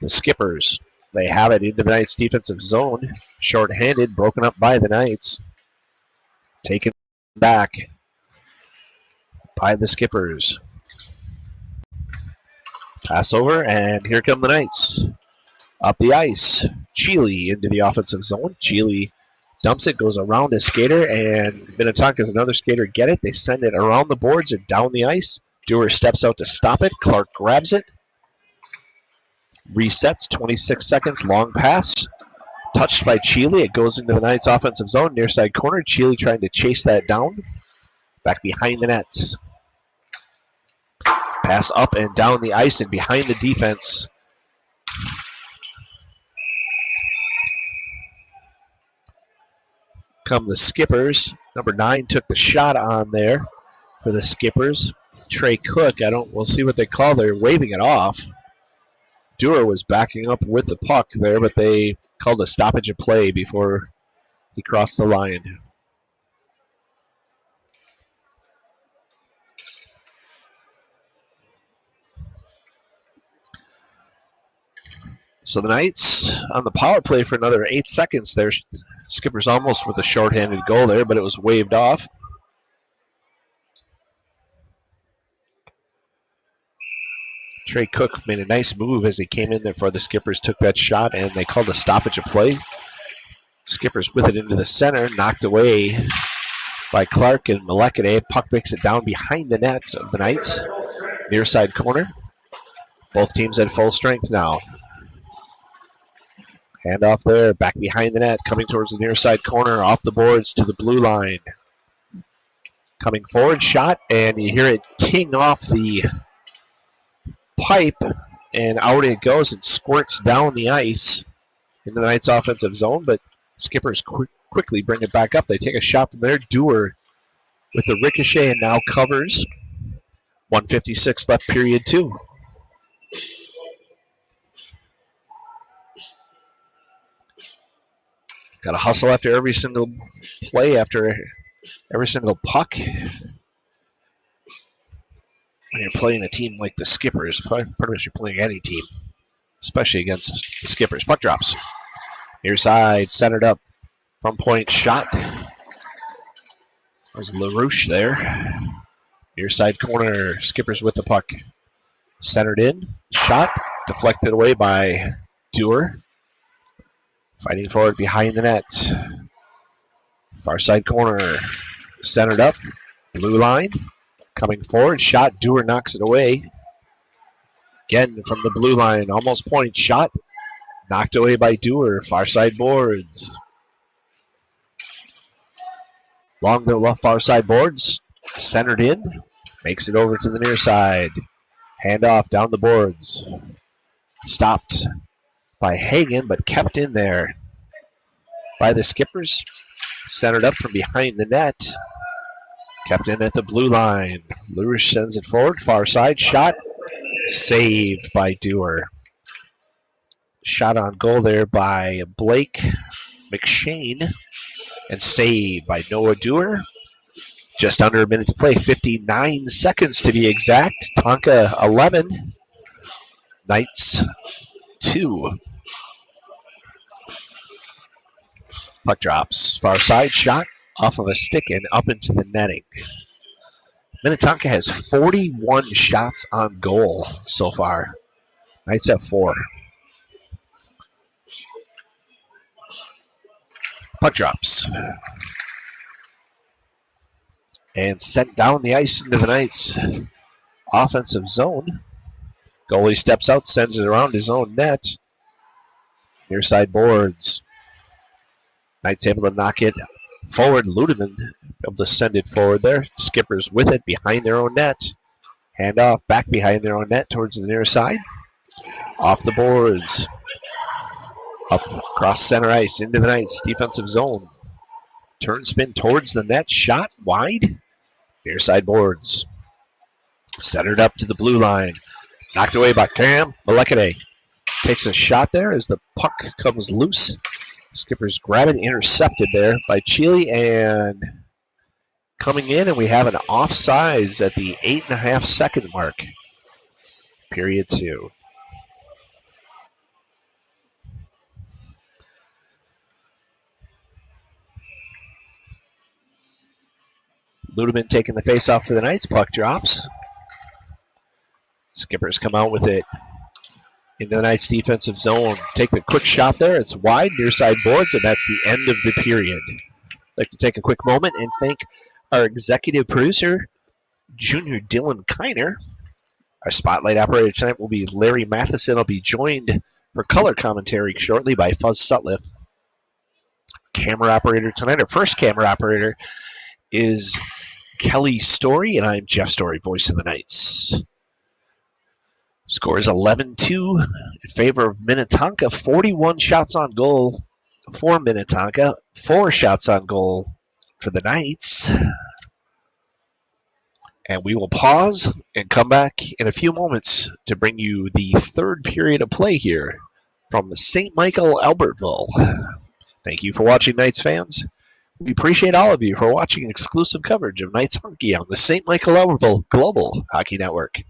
the Skippers. They have it into the Knights defensive zone. Short-handed, broken up by the Knights. Taken back by the Skippers. Pass over, and here come the Knights. Up the ice. Cheely into the offensive zone. Cheely dumps it, goes around a skater, and Minnetonka's another skater get it. They send it around the boards and down the ice. Dewar steps out to stop it. Clark grabs it. Resets, 26 seconds, long pass. Touched by Cheely. It goes into the Knights offensive zone, near side corner. Cheely trying to chase that down. Back behind the nets. Pass up and down the ice and behind the defense. Come the Skippers. Number 9 took the shot on there for the Skippers. Trey Cook, we'll see what they call. They're waving it off. Dewar was backing up with the puck there, but they called a stoppage of play before he crossed the line. So the Knights on the power play for another 8 seconds there. Skippers almost with a shorthanded goal there, but it was waved off. Trey Cook made a nice move as he came in there for the Skippers, took that shot, and they called a stoppage of play. Skippers with it into the center, knocked away by Clark and Malekade. Puck makes it down behind the net of the Knights, near side corner. Both teams at full strength now. Handoff there, back behind the net, coming towards the near side corner, off the boards to the blue line. Coming forward, shot, and you hear it ting off the pipe, and out it goes and squirts down the ice into the Knights offensive zone, but Skippers quickly bring it back up. They take a shot from there. Dewar with the ricochet and now covers. 1:56 left, period 2. Got to hustle after every single play, after every single puck. When you're playing a team like the Skippers, pretty much you're playing any team, especially against the Skippers. Puck drops. Near side, centered up. From point shot. There's LaRouche there. Near side corner, Skippers with the puck. Centered in. Shot. Deflected away by Dewar. Fighting for it behind the net. Far side corner. Centered up. Blue line. Coming forward. Shot. Dewar knocks it away. Again from the blue line. Almost point shot. Knocked away by Dewar. Far side boards. Along the left far side boards. Centered in. Makes it over to the near side. Handoff down the boards. Stopped by Hagen, but kept in there by the Skippers. Centered up from behind the net. Kept in at the blue line. Lewis sends it forward. Far side shot. Saved by Dewar. Shot on goal there by Blake McShane. And saved by Noah Dewar. Just under a minute to play. 59 seconds to be exact. Tonka 11. Knights 2. Puck drops. Far side shot off of a stick and up into the netting. Minnetonka has 41 shots on goal so far. Knights have 4. Puck drops. And sent down the ice into the Knights' offensive zone. Goalie steps out, sends it around his own net. Near side boards. Knights able to knock it forward. Ludeman able to send it forward there. Skippers with it behind their own net. Hand off back behind their own net towards the near side. Off the boards. Up across center ice into the Knights' defensive zone. Turn spin towards the net. Shot wide. Near side boards. Centered up to the blue line. Knocked away by Cam Malekade. Takes a shot there as the puck comes loose. Skippers grab it, intercepted there by Chile, and coming in, and we have an offsides at the 8.5 second mark. Period 2. Ludeman taking the face-off for the Knights. Puck drops. Skippers come out with it into the Knights' defensive zone. Take the quick shot there. It's wide, near side boards, and that's the end of the period. I'd like to take a quick moment and thank our executive producer, Junior Dylan Kiner. Our spotlight operator tonight will be Larry Matheson. I'll be joined for color commentary shortly by Fuzz Sutliff. Camera operator tonight, our first camera operator, is Kelly Story, and I'm Jeff Story, voice of the Knights. Score is 11-2 in favor of Minnetonka. 41 shots on goal for Minnetonka. 4 shots on goal for the Knights. And we will pause and come back in a few moments to bring you the third period of play here from St. Michael, Albertville. Thank you for watching, Knights fans. We appreciate all of you for watching exclusive coverage of Knights hockey on the St. Michael, Albertville Global Hockey Network.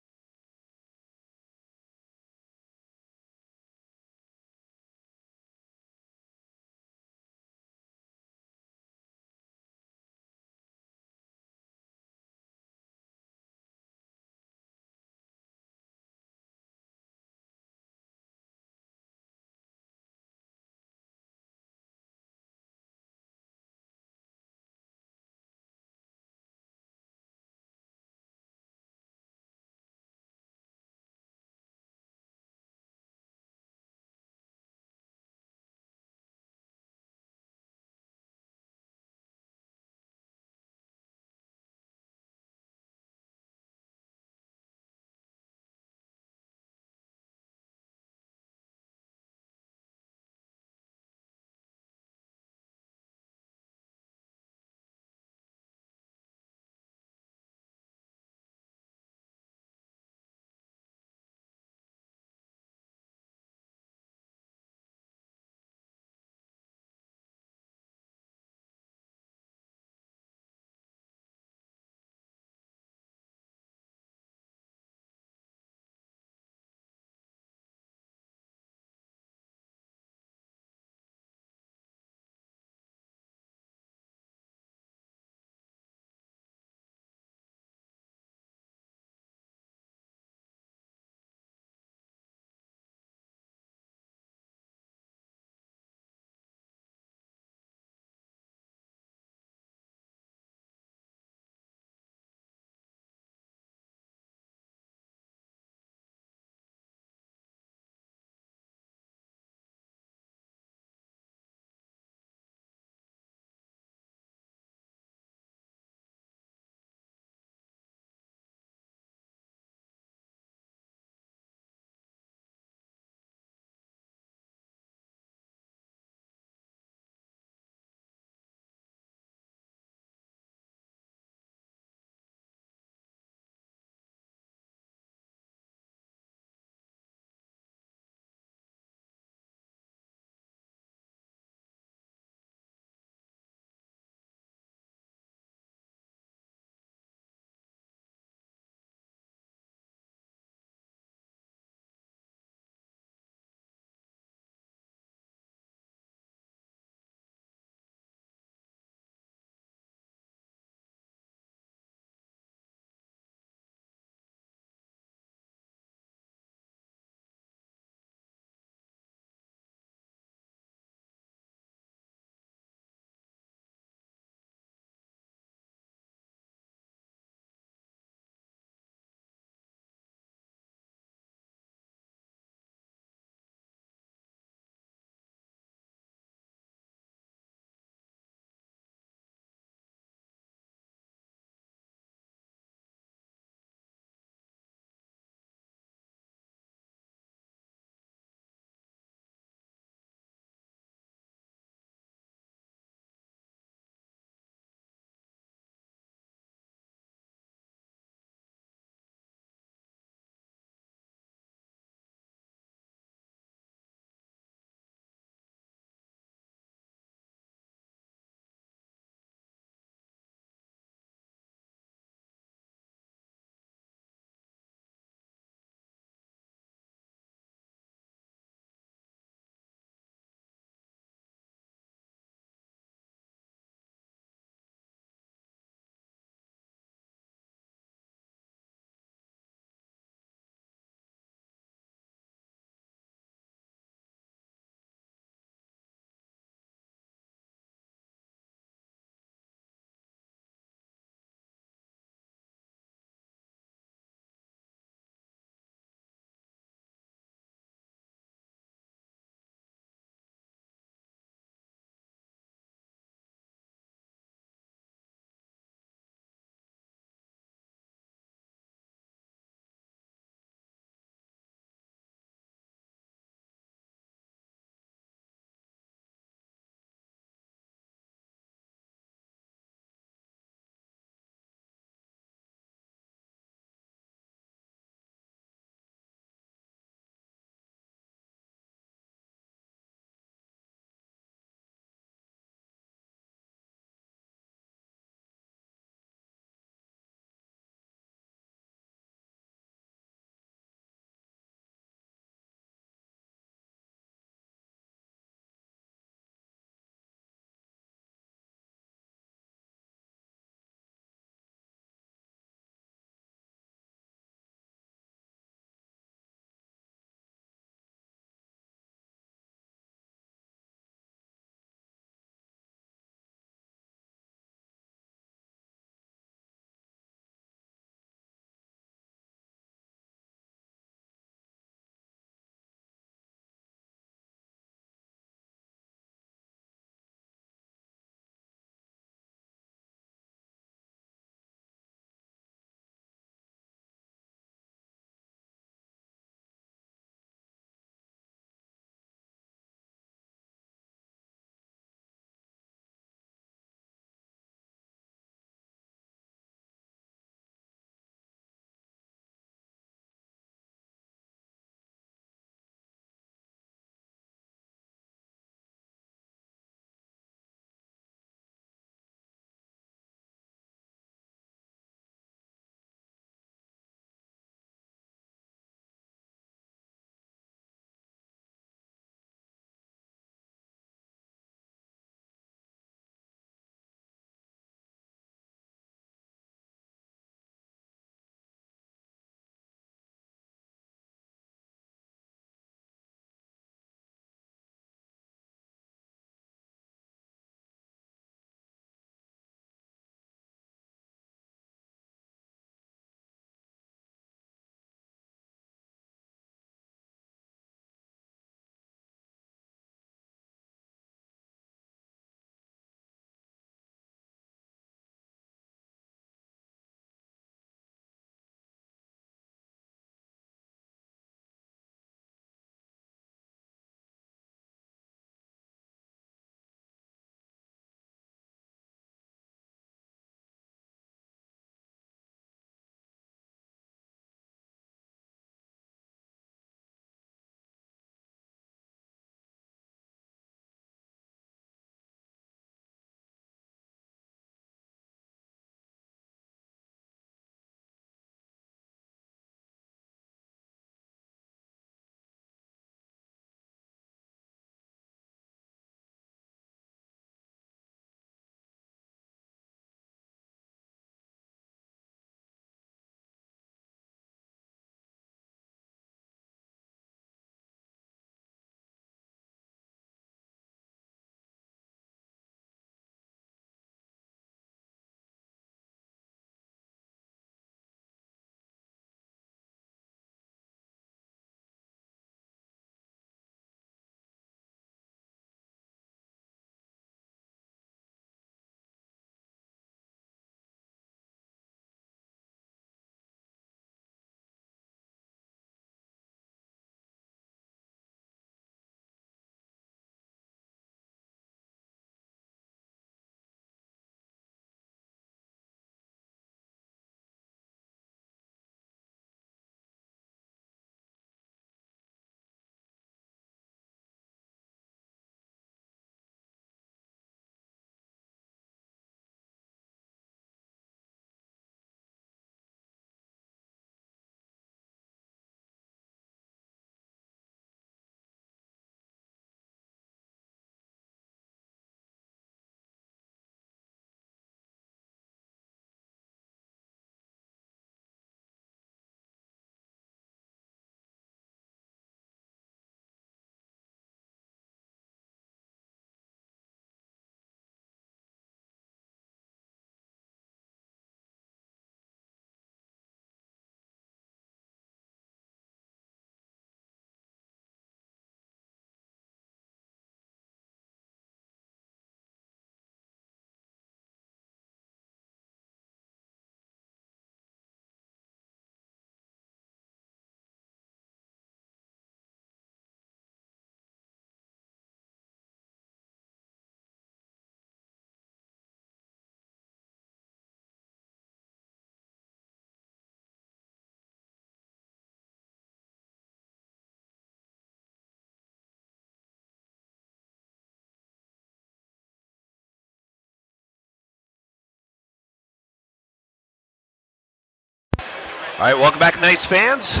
All right, welcome back, Knights fans.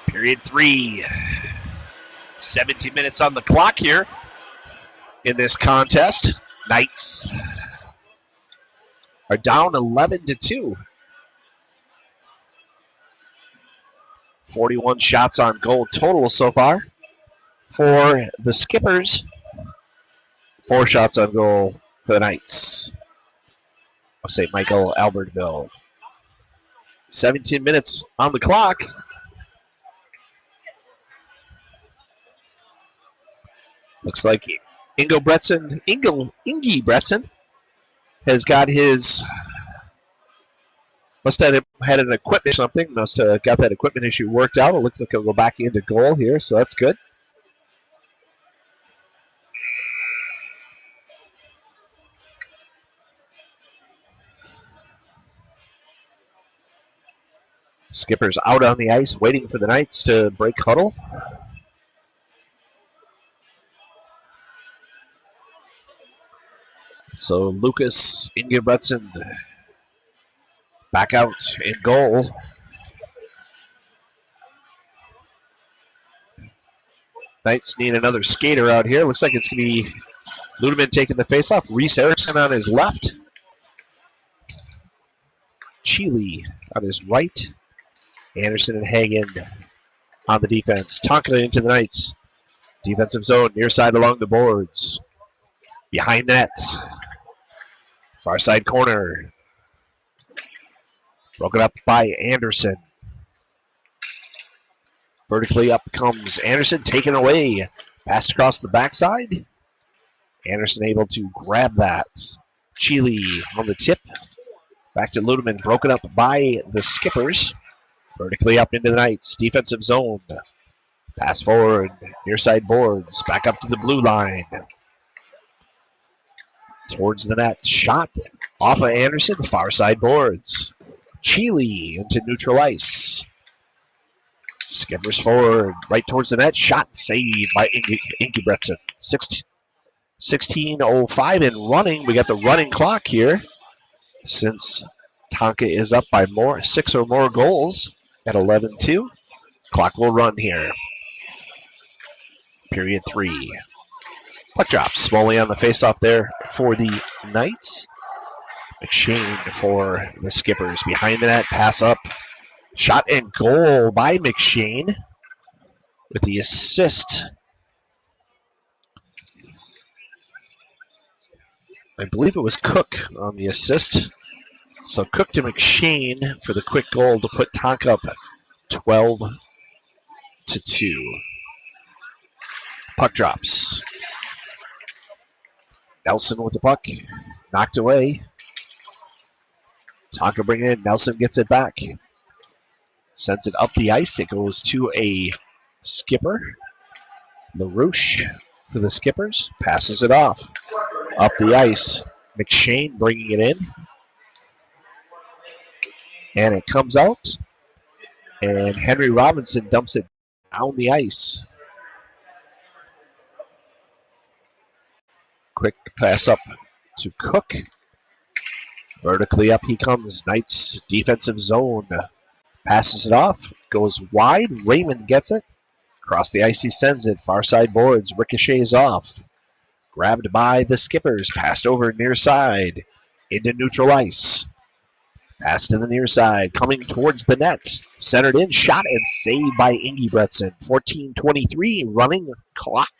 Period 3. 17 minutes on the clock here in this contest. Knights are down 11-2. 41 shots on goal total so far. For the Skippers, 4 shots on goal for the Knights of St. Michael, Albertville. 17 minutes on the clock. Looks like Ingy Bretson has got his, must have had an equipment or something, must have got that equipment issue worked out. It looks like he'll go back into goal here, so that's good. Skipper's out on the ice waiting for the Knights to break huddle. So Lucas Ingebretson back out in goal. Knights need another skater out here. Looks like it's going to be Ludeman taking the faceoff. Reese Erickson on his left. Cheely on his right. Anderson and Hagen on the defense. Tonka into the Knights. Defensive zone, near side along the boards. Behind the net. Far side corner. Broken up by Anderson. Vertically up comes Anderson, taken away. Passed across the backside. Anderson able to grab that. Cheely on the tip. Back to Ludeman, broken up by the Skippers. Vertically up into the Knights. Defensive zone. Pass forward. Near side boards. Back up to the blue line. Towards the net. Shot off of Anderson. Far side boards. Cheely into neutral ice. Skippers forward. Right towards the net. Shot saved by Ingy Bretson. 16:05 and running. We got the running clock here. Since Tonka is up by 6 or more goals at 11-2. Clock will run here. Period 3. Puck drop. Smalley on the faceoff there for the Knights. McShane for the Skippers. Behind the net. Pass up. Shot and goal by McShane with the assist. I believe it was Cook on the assist. So Cook to McShane for the quick goal to put Tonka up 12-2. Puck drops. Nelson with the puck. Knocked away. Tonka bringing it in. Nelson gets it back. Sends it up the ice. It goes to a Skipper. LaRouche for the Skippers. Passes it off. Up the ice. McShane bringing it in. And it comes out. And Henry Robinson dumps it down the ice. Quick pass up to Cook. Vertically up he comes. Knights defensive zone. Passes it off. Goes wide. Raymond gets it. Across the ice he sends it. Far side boards. Ricochets off. Grabbed by the Skippers. Passed over near side. Into neutral ice. Pass to the near side. Coming towards the net. Centered in. Shot and saved by Ingy Bretson. 14:23 running clock.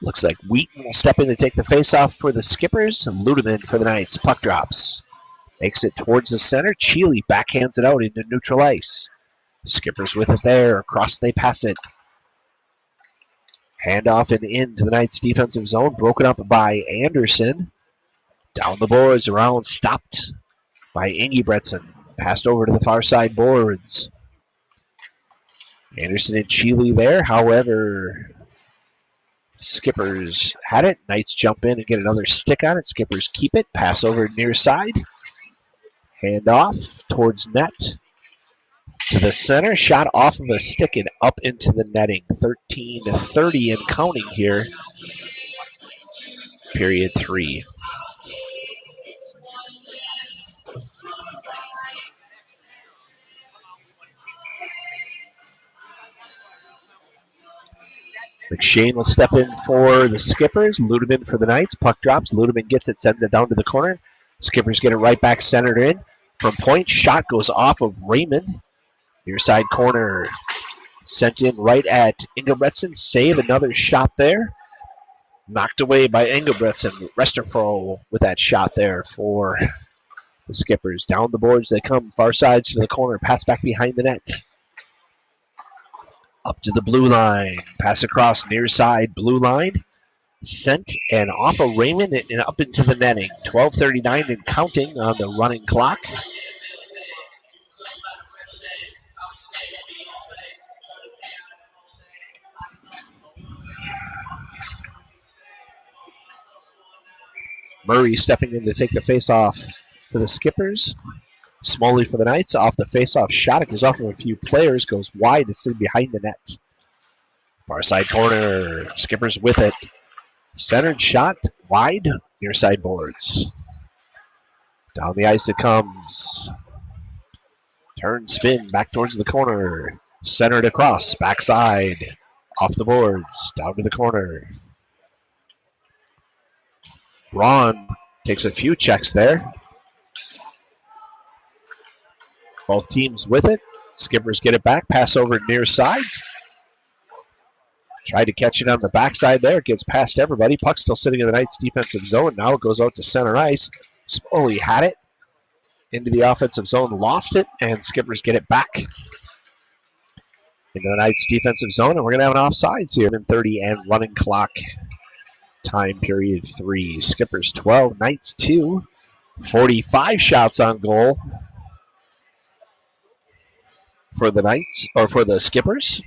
Looks like Wheaton will step in to take the faceoff for the Skippers. And Ludeman for the Knights. Puck drops. Makes it towards the center. Cheely backhands it out into neutral ice. Skippers with it there. Across they pass it. Handoff and into the Knights defensive zone. Broken up by Anderson. Down the boards. Around stopped by Ingy Bretson. Passed over to the far side boards. Anderson and Cheely there. However, Skippers had it. Knights jump in and get another stick on it. Skippers keep it. Pass over near side. Hand off towards net. To the center, shot off of a stick and up into the netting. 13-30 and counting here. Period 3. McShane will step in for the Skippers. Ludeman for the Knights. Puck drops. Ludeman gets it, sends it down to the corner. Skippers get it right back centered in. From point, shot goes off of Raymond. Near side corner. Sent in right at Engelbretson. Save another shot there. Knocked away by Engelbretson. Resterfro with that shot there for the Skippers. Down the boards they come. Far sides to the corner. Pass back behind the net. Up to the blue line. Pass across near side blue line. Sent and off of Raymond and up into the netting. 12:39 and counting on the running clock. Murray stepping in to take the face-off for the Skippers. Smalley for the Knights. Off the face-off shot. It goes off of a few players. Goes wide to sit behind the net. Far side corner. Skippers with it. Centered shot. Wide. Near side boards. Down the ice it comes. Turn, spin. Back towards the corner. Centered across. Backside. Off the boards. Down to the corner. Braun takes a few checks there. Both teams with it. Skippers get it back. Pass over near side. Tried to catch it on the backside there. It gets past everybody. Puck still sitting in the Knights' defensive zone. Now it goes out to center ice. Smalley had it. Into the offensive zone. Lost it. And Skippers get it back into the Knights' defensive zone. And we're going to have an offsides here in 30 and running clock. Time period 3. Skippers 12. Knights 2. 45 shots on goal for the Knights, or for the Skippers.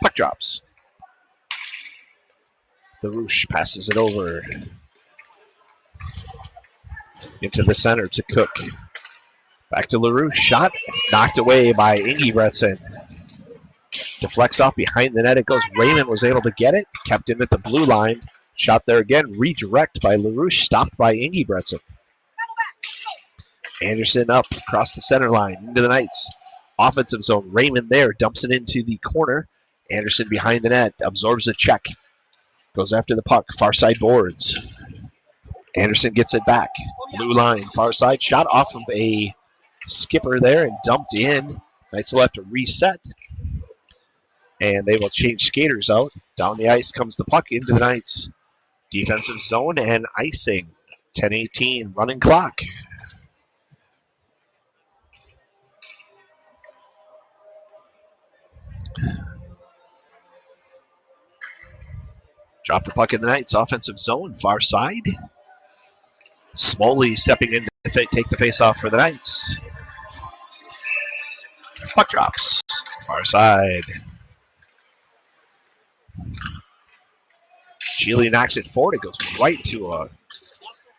Puck drops. LaRouche passes it over into the center to Cook. Back to LaRouche. Shot knocked away by Engelbretson. Deflects off behind the net. It goes. Raymond was able to get it. Kept in at the blue line. Shot there again. Redirect by LaRouche. Stopped by Engelbretson. Anderson up across the center line into the Knights. Offensive zone. Raymond there. Dumps it into the corner. Anderson behind the net. Absorbs the check. Goes after the puck. Far side boards. Anderson gets it back. Blue line. Far side. Shot off of a Skipper there and dumped in. Knights will have to reset. And they will change skaters out. Down the ice comes the puck into the Knights' defensive zone and icing. 10:18 running clock. Drop the puck in the Knights' offensive zone, far side. Smalley stepping in to take the face-off for the Knights. Puck drops, far side. Sheely knocks it forward. It goes right to a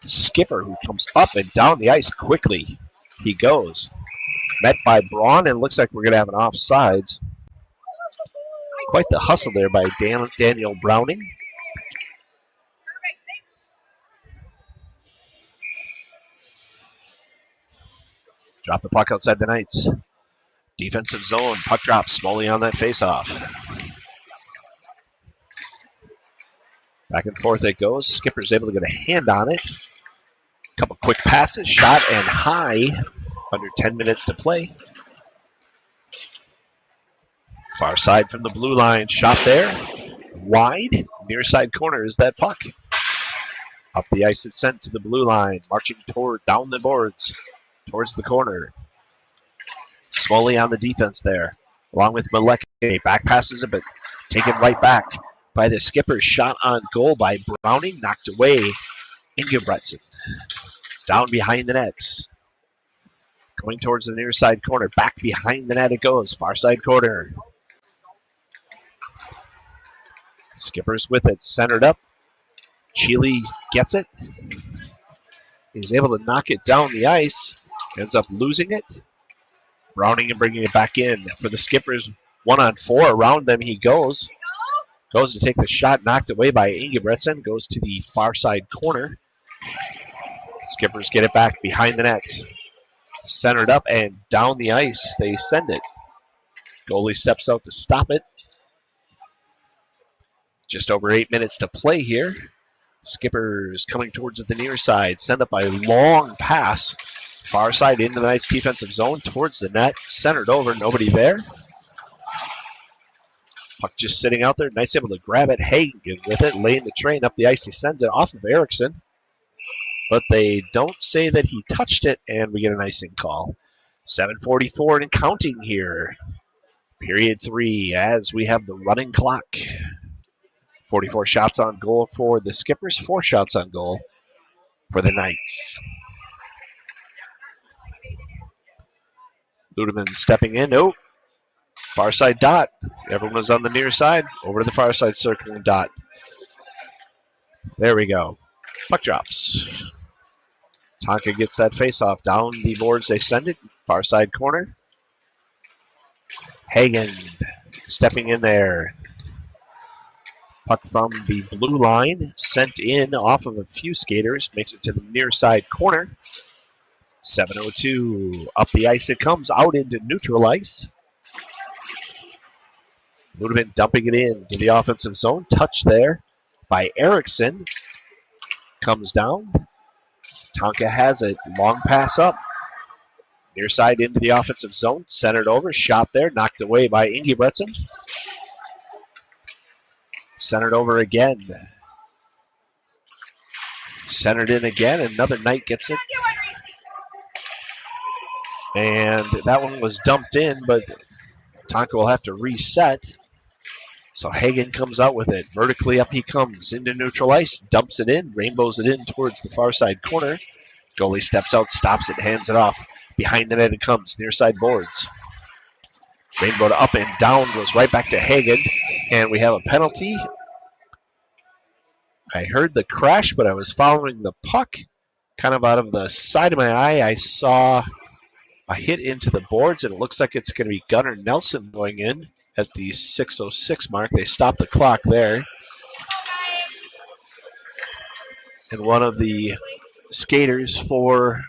Skipper who comes up and down the ice quickly. He goes. Met by Braun, and looks like we're going to have an offsides. Quite the hustle there by Daniel Browning. Drop the puck outside the Knights. Defensive zone. Puck drop. Smalley on that faceoff. Back and forth it goes. Skipper's able to get a hand on it. Couple quick passes. Shot and high. Under 10 minutes to play. Far side from the blue line. Shot there. Wide. Near side corner is that puck. Up the ice it's sent to the blue line. Marching toward down the boards. Towards the corner. Smalley on the defense there. Along with Maleke. Back passes it, but taken right back by the Skipper. Shot on goal by Browning. Knocked away. Engelbretson. Down behind the nets. Going towards the near side corner. Back behind the net it goes. Far side corner. Skipper's with it. Centered up. Sheely gets it. He's able to knock it down the ice. Ends up losing it. Browning and bringing it back in for the Skippers. 1-on-4. Around them he goes. Goes to take the shot. Knocked away by Ingebretson. Goes to the far side corner. Skippers get it back behind the net. Centered up and down the ice. They send it. Goalie steps out to stop it. Just over 8 minutes to play here. Skippers coming towards the near side. Send up a long pass. Far side into the Knights defensive zone towards the net. Centered over. Nobody there. Puck just sitting out there. Knights able to grab it. Hagen with it. Laying the train up the ice. He sends it off of Erickson. But they don't say that he touched it, and we get an icing call. 7:44 and counting here. Period 3 as we have the running clock. 44 shots on goal for the Skippers, 4 shots on goal for the Knights. Ludeman stepping in. Oh, far side dot. Everyone was on the near side. Over to the far side circle and dot. There we go. Puck drops. Tonka gets that face-off. Down the boards they send it. Far side corner. Hagen stepping in there. Puck from the blue line. Sent in off of a few skaters. Makes it to the near side corner. 7:02. Up the ice it comes. Out into neutral ice. Ludeman dumping it in to the offensive zone. Touch there by Erickson. Comes down. Tonka has it. Long pass up. Near side into the offensive zone. Centered over. Shot there. Knocked away by Ingebretson. Centered over again. Centered in again. Another Knight gets it. And that one was dumped in, but Tonka will have to reset. So Hagen comes out with it. Vertically up he comes into neutral ice. Dumps it in. Rainbows it in towards the far side corner. Goalie steps out, stops it, hands it off. Behind the net it comes. Near side boards. Rainbow up and down goes right back to Hagen. And we have a penalty. I heard the crash, but I was following the puck. Kind of out of the side of my eye, I saw a hit into the boards, and it looks like it's going to be Gunnar Nelson going in at the 6:06 mark. They stopped the clock there. And one of the skaters for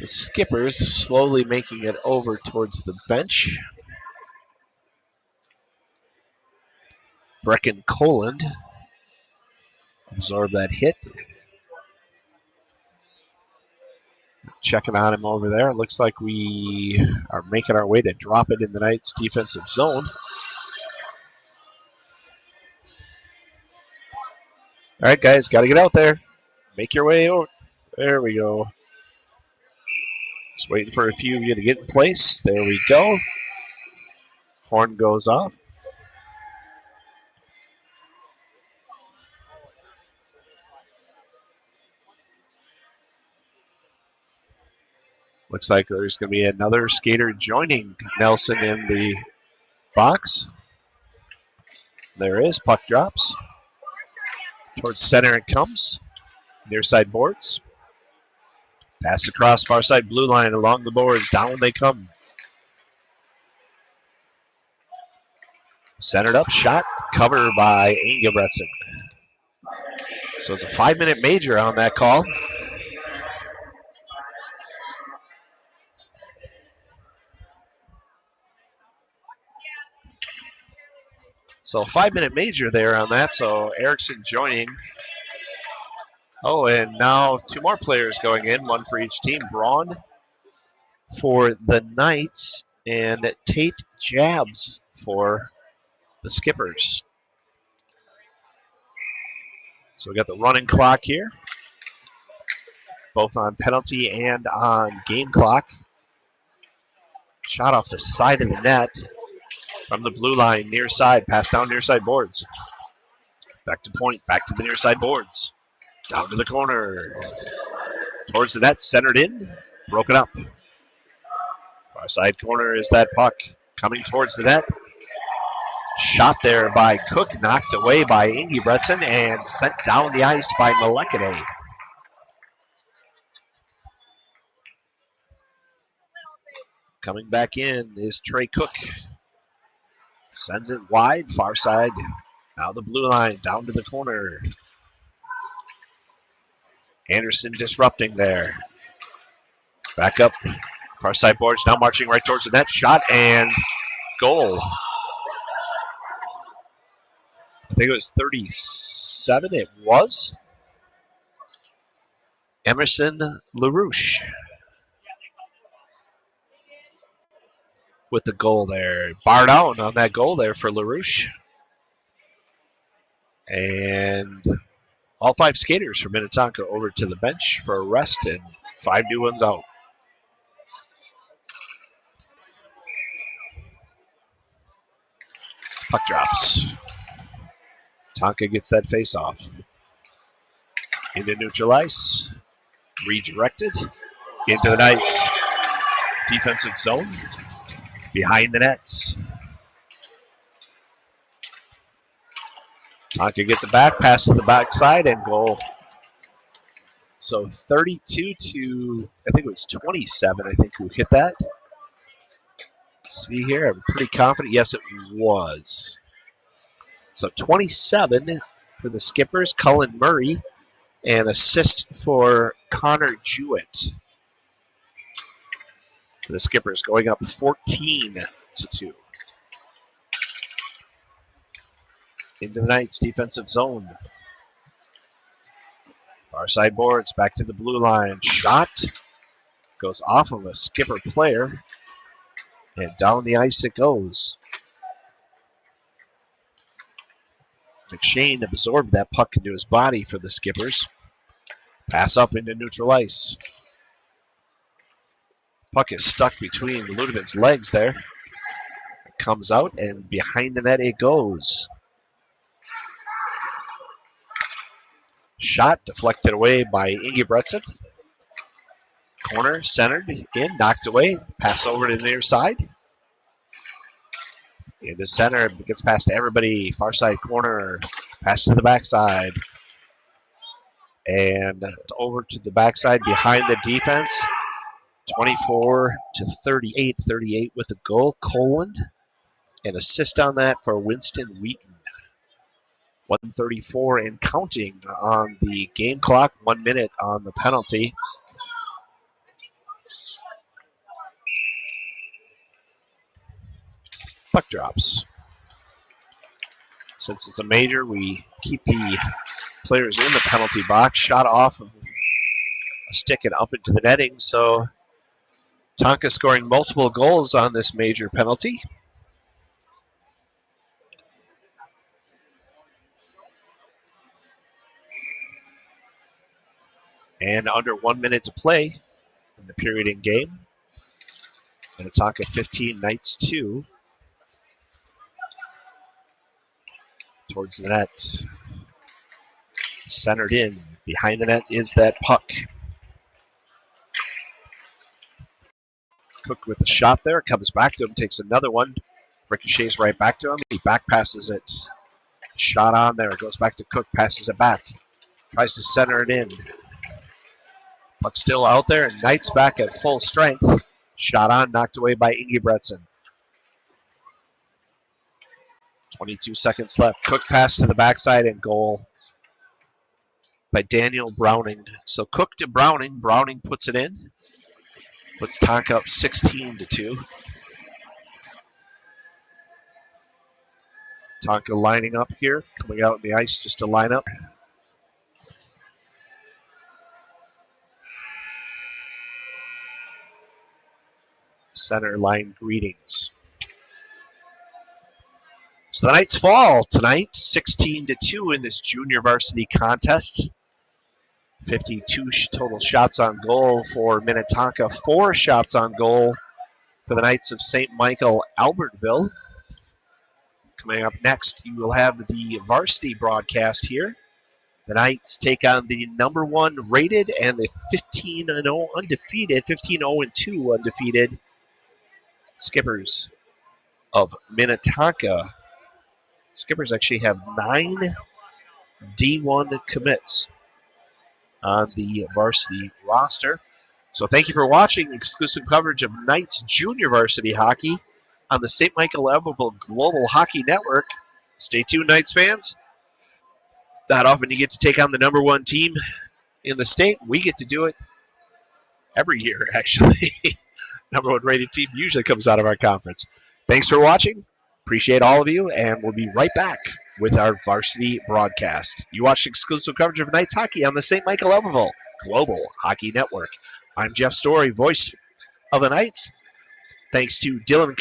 the Skippers slowly making it over towards the bench. Brecken Coland absorbed that hit. Checking on him over there. It looks like we are making our way to drop it in the Knights' defensive zone. All right, guys, got to get out there. Make your way over. There we go. Just waiting for a few of you to get in place. There we go. Horn goes off. Looks like there's going to be another skater joining Nelson in the box. There is. Puck drops. Towards center it comes. Near side boards. Pass across far side blue line along the boards. Down they come. Centered up. Shot. Covered by Ingebretson. So it's a 5-minute major on that call. So a 5-minute major there on that. So Erickson joining. Oh, and now 2 more players going in, 1 for each team. Braun for the Knights and Tate Jabs for the Skippers. So we got the running clock here, both on penalty and on game clock. Shot off the side of the net. From the blue line, near side, pass down near side boards. Back to point, back to the near side boards. Down to the corner. Towards the net, centered in, broken up. Far side corner is that puck. Coming towards the net. Shot there by Cook, knocked away by Ingebretson, and sent down the ice by Malekade. Coming back in is Trey Cook. Sends it wide, far side. Now the blue line, down to the corner. Anderson disrupting there. Back up. Far side boards, now marching right towards the net. Shot and goal. I think it was 37. It was. Emerson LaRouche with the goal there. Bar down on that goal there for LaRouche. And all 5 skaters from Minnetonka over to the bench for a rest and 5 new ones out. Puck drops. Tonka gets that face off. Into neutral ice. Redirected. Into the Knights. Defensive zone. Behind the nets. Tonka gets it back, pass to the backside, and goal. So 32 to, I think it was 27, I think, who hit that. See here, I'm pretty confident. Yes, it was. So 27 for the Skippers, Cullen Murray, and assist for Connor Jewett. The Skippers going up 14-2. Into the Knights defensive zone. Far side boards, back to the blue line. Shot goes off of a Skipper player, and down the ice it goes. McShane absorbed that puck into his body for the Skippers. Pass up into neutral ice. Puck is stuck between Ludeman's legs there. It comes out, and behind the net it goes. Shot deflected away by Ingebretson. Corner centered in, knocked away. Pass over to the near side. Into center, gets past everybody. Far side corner. Pass to the backside. And over to the backside behind the defense. 24-38. 38 with a goal. Coland. An assist on that for Winston Wheaton. 1:34 and counting on the game clock. 1 minute on the penalty. Puck drops. Since it's a major, we keep the players in the penalty box. Shot off of a stick and up into the netting. So Tonka scoring multiple goals on this major penalty. And under 1 minute to play in the period in game. Minnetonka 15, Knights 2. Towards the net. Centered in. Behind the net is that puck. Cook with the shot there. Comes back to him. Takes another one. Ricochets right back to him. He back passes it. Shot on there. Goes back to Cook. Passes it back. Tries to center it in. Puck still out there, and Knights back at full strength. Shot on, knocked away by Ingebretson. 22 seconds left. Cook pass to the backside and goal by Daniel Browning. So Cook to Browning. Browning puts it in. Puts Tonka up 16-2. Tonka lining up here, coming out on the ice just to line up. Center line greetings. So the Knights fall tonight, 16-2 in this junior varsity contest. 52 total shots on goal for Minnetonka, 4 shots on goal for the Knights of St. Michael Albertville. Coming up next, you will have the varsity broadcast here. The Knights take on the number 1 rated and the 15-0 undefeated, 15-0-2 undefeated Skippers of Minnetonka. Skippers actually have 9 D1 commits on the varsity roster. So thank you for watching exclusive coverage of Knights Junior Varsity Hockey on the St. Michael Eberville Global Hockey Network. Stay tuned, Knights fans. Not often you get to take on the number one team in the state. We get to do it every year, actually. Number one rated team usually comes out of our conference. Thanks for watching. Appreciate all of you, and we'll be right back with our varsity broadcast. You watched exclusive coverage of Knights hockey on the St. Michael Eberville Global Hockey Network. I'm Jeff Story, voice of the Knights. Thanks to Dylan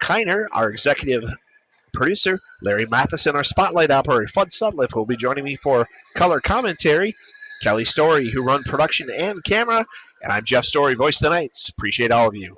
Kiner, our executive producer, Larry Matheson, our spotlight operator, Fudd Sudliff, who will be joining me for color commentary, Kelly Story, who run production and camera, and I'm Jeff Story, voice of the Knights. Appreciate all of you.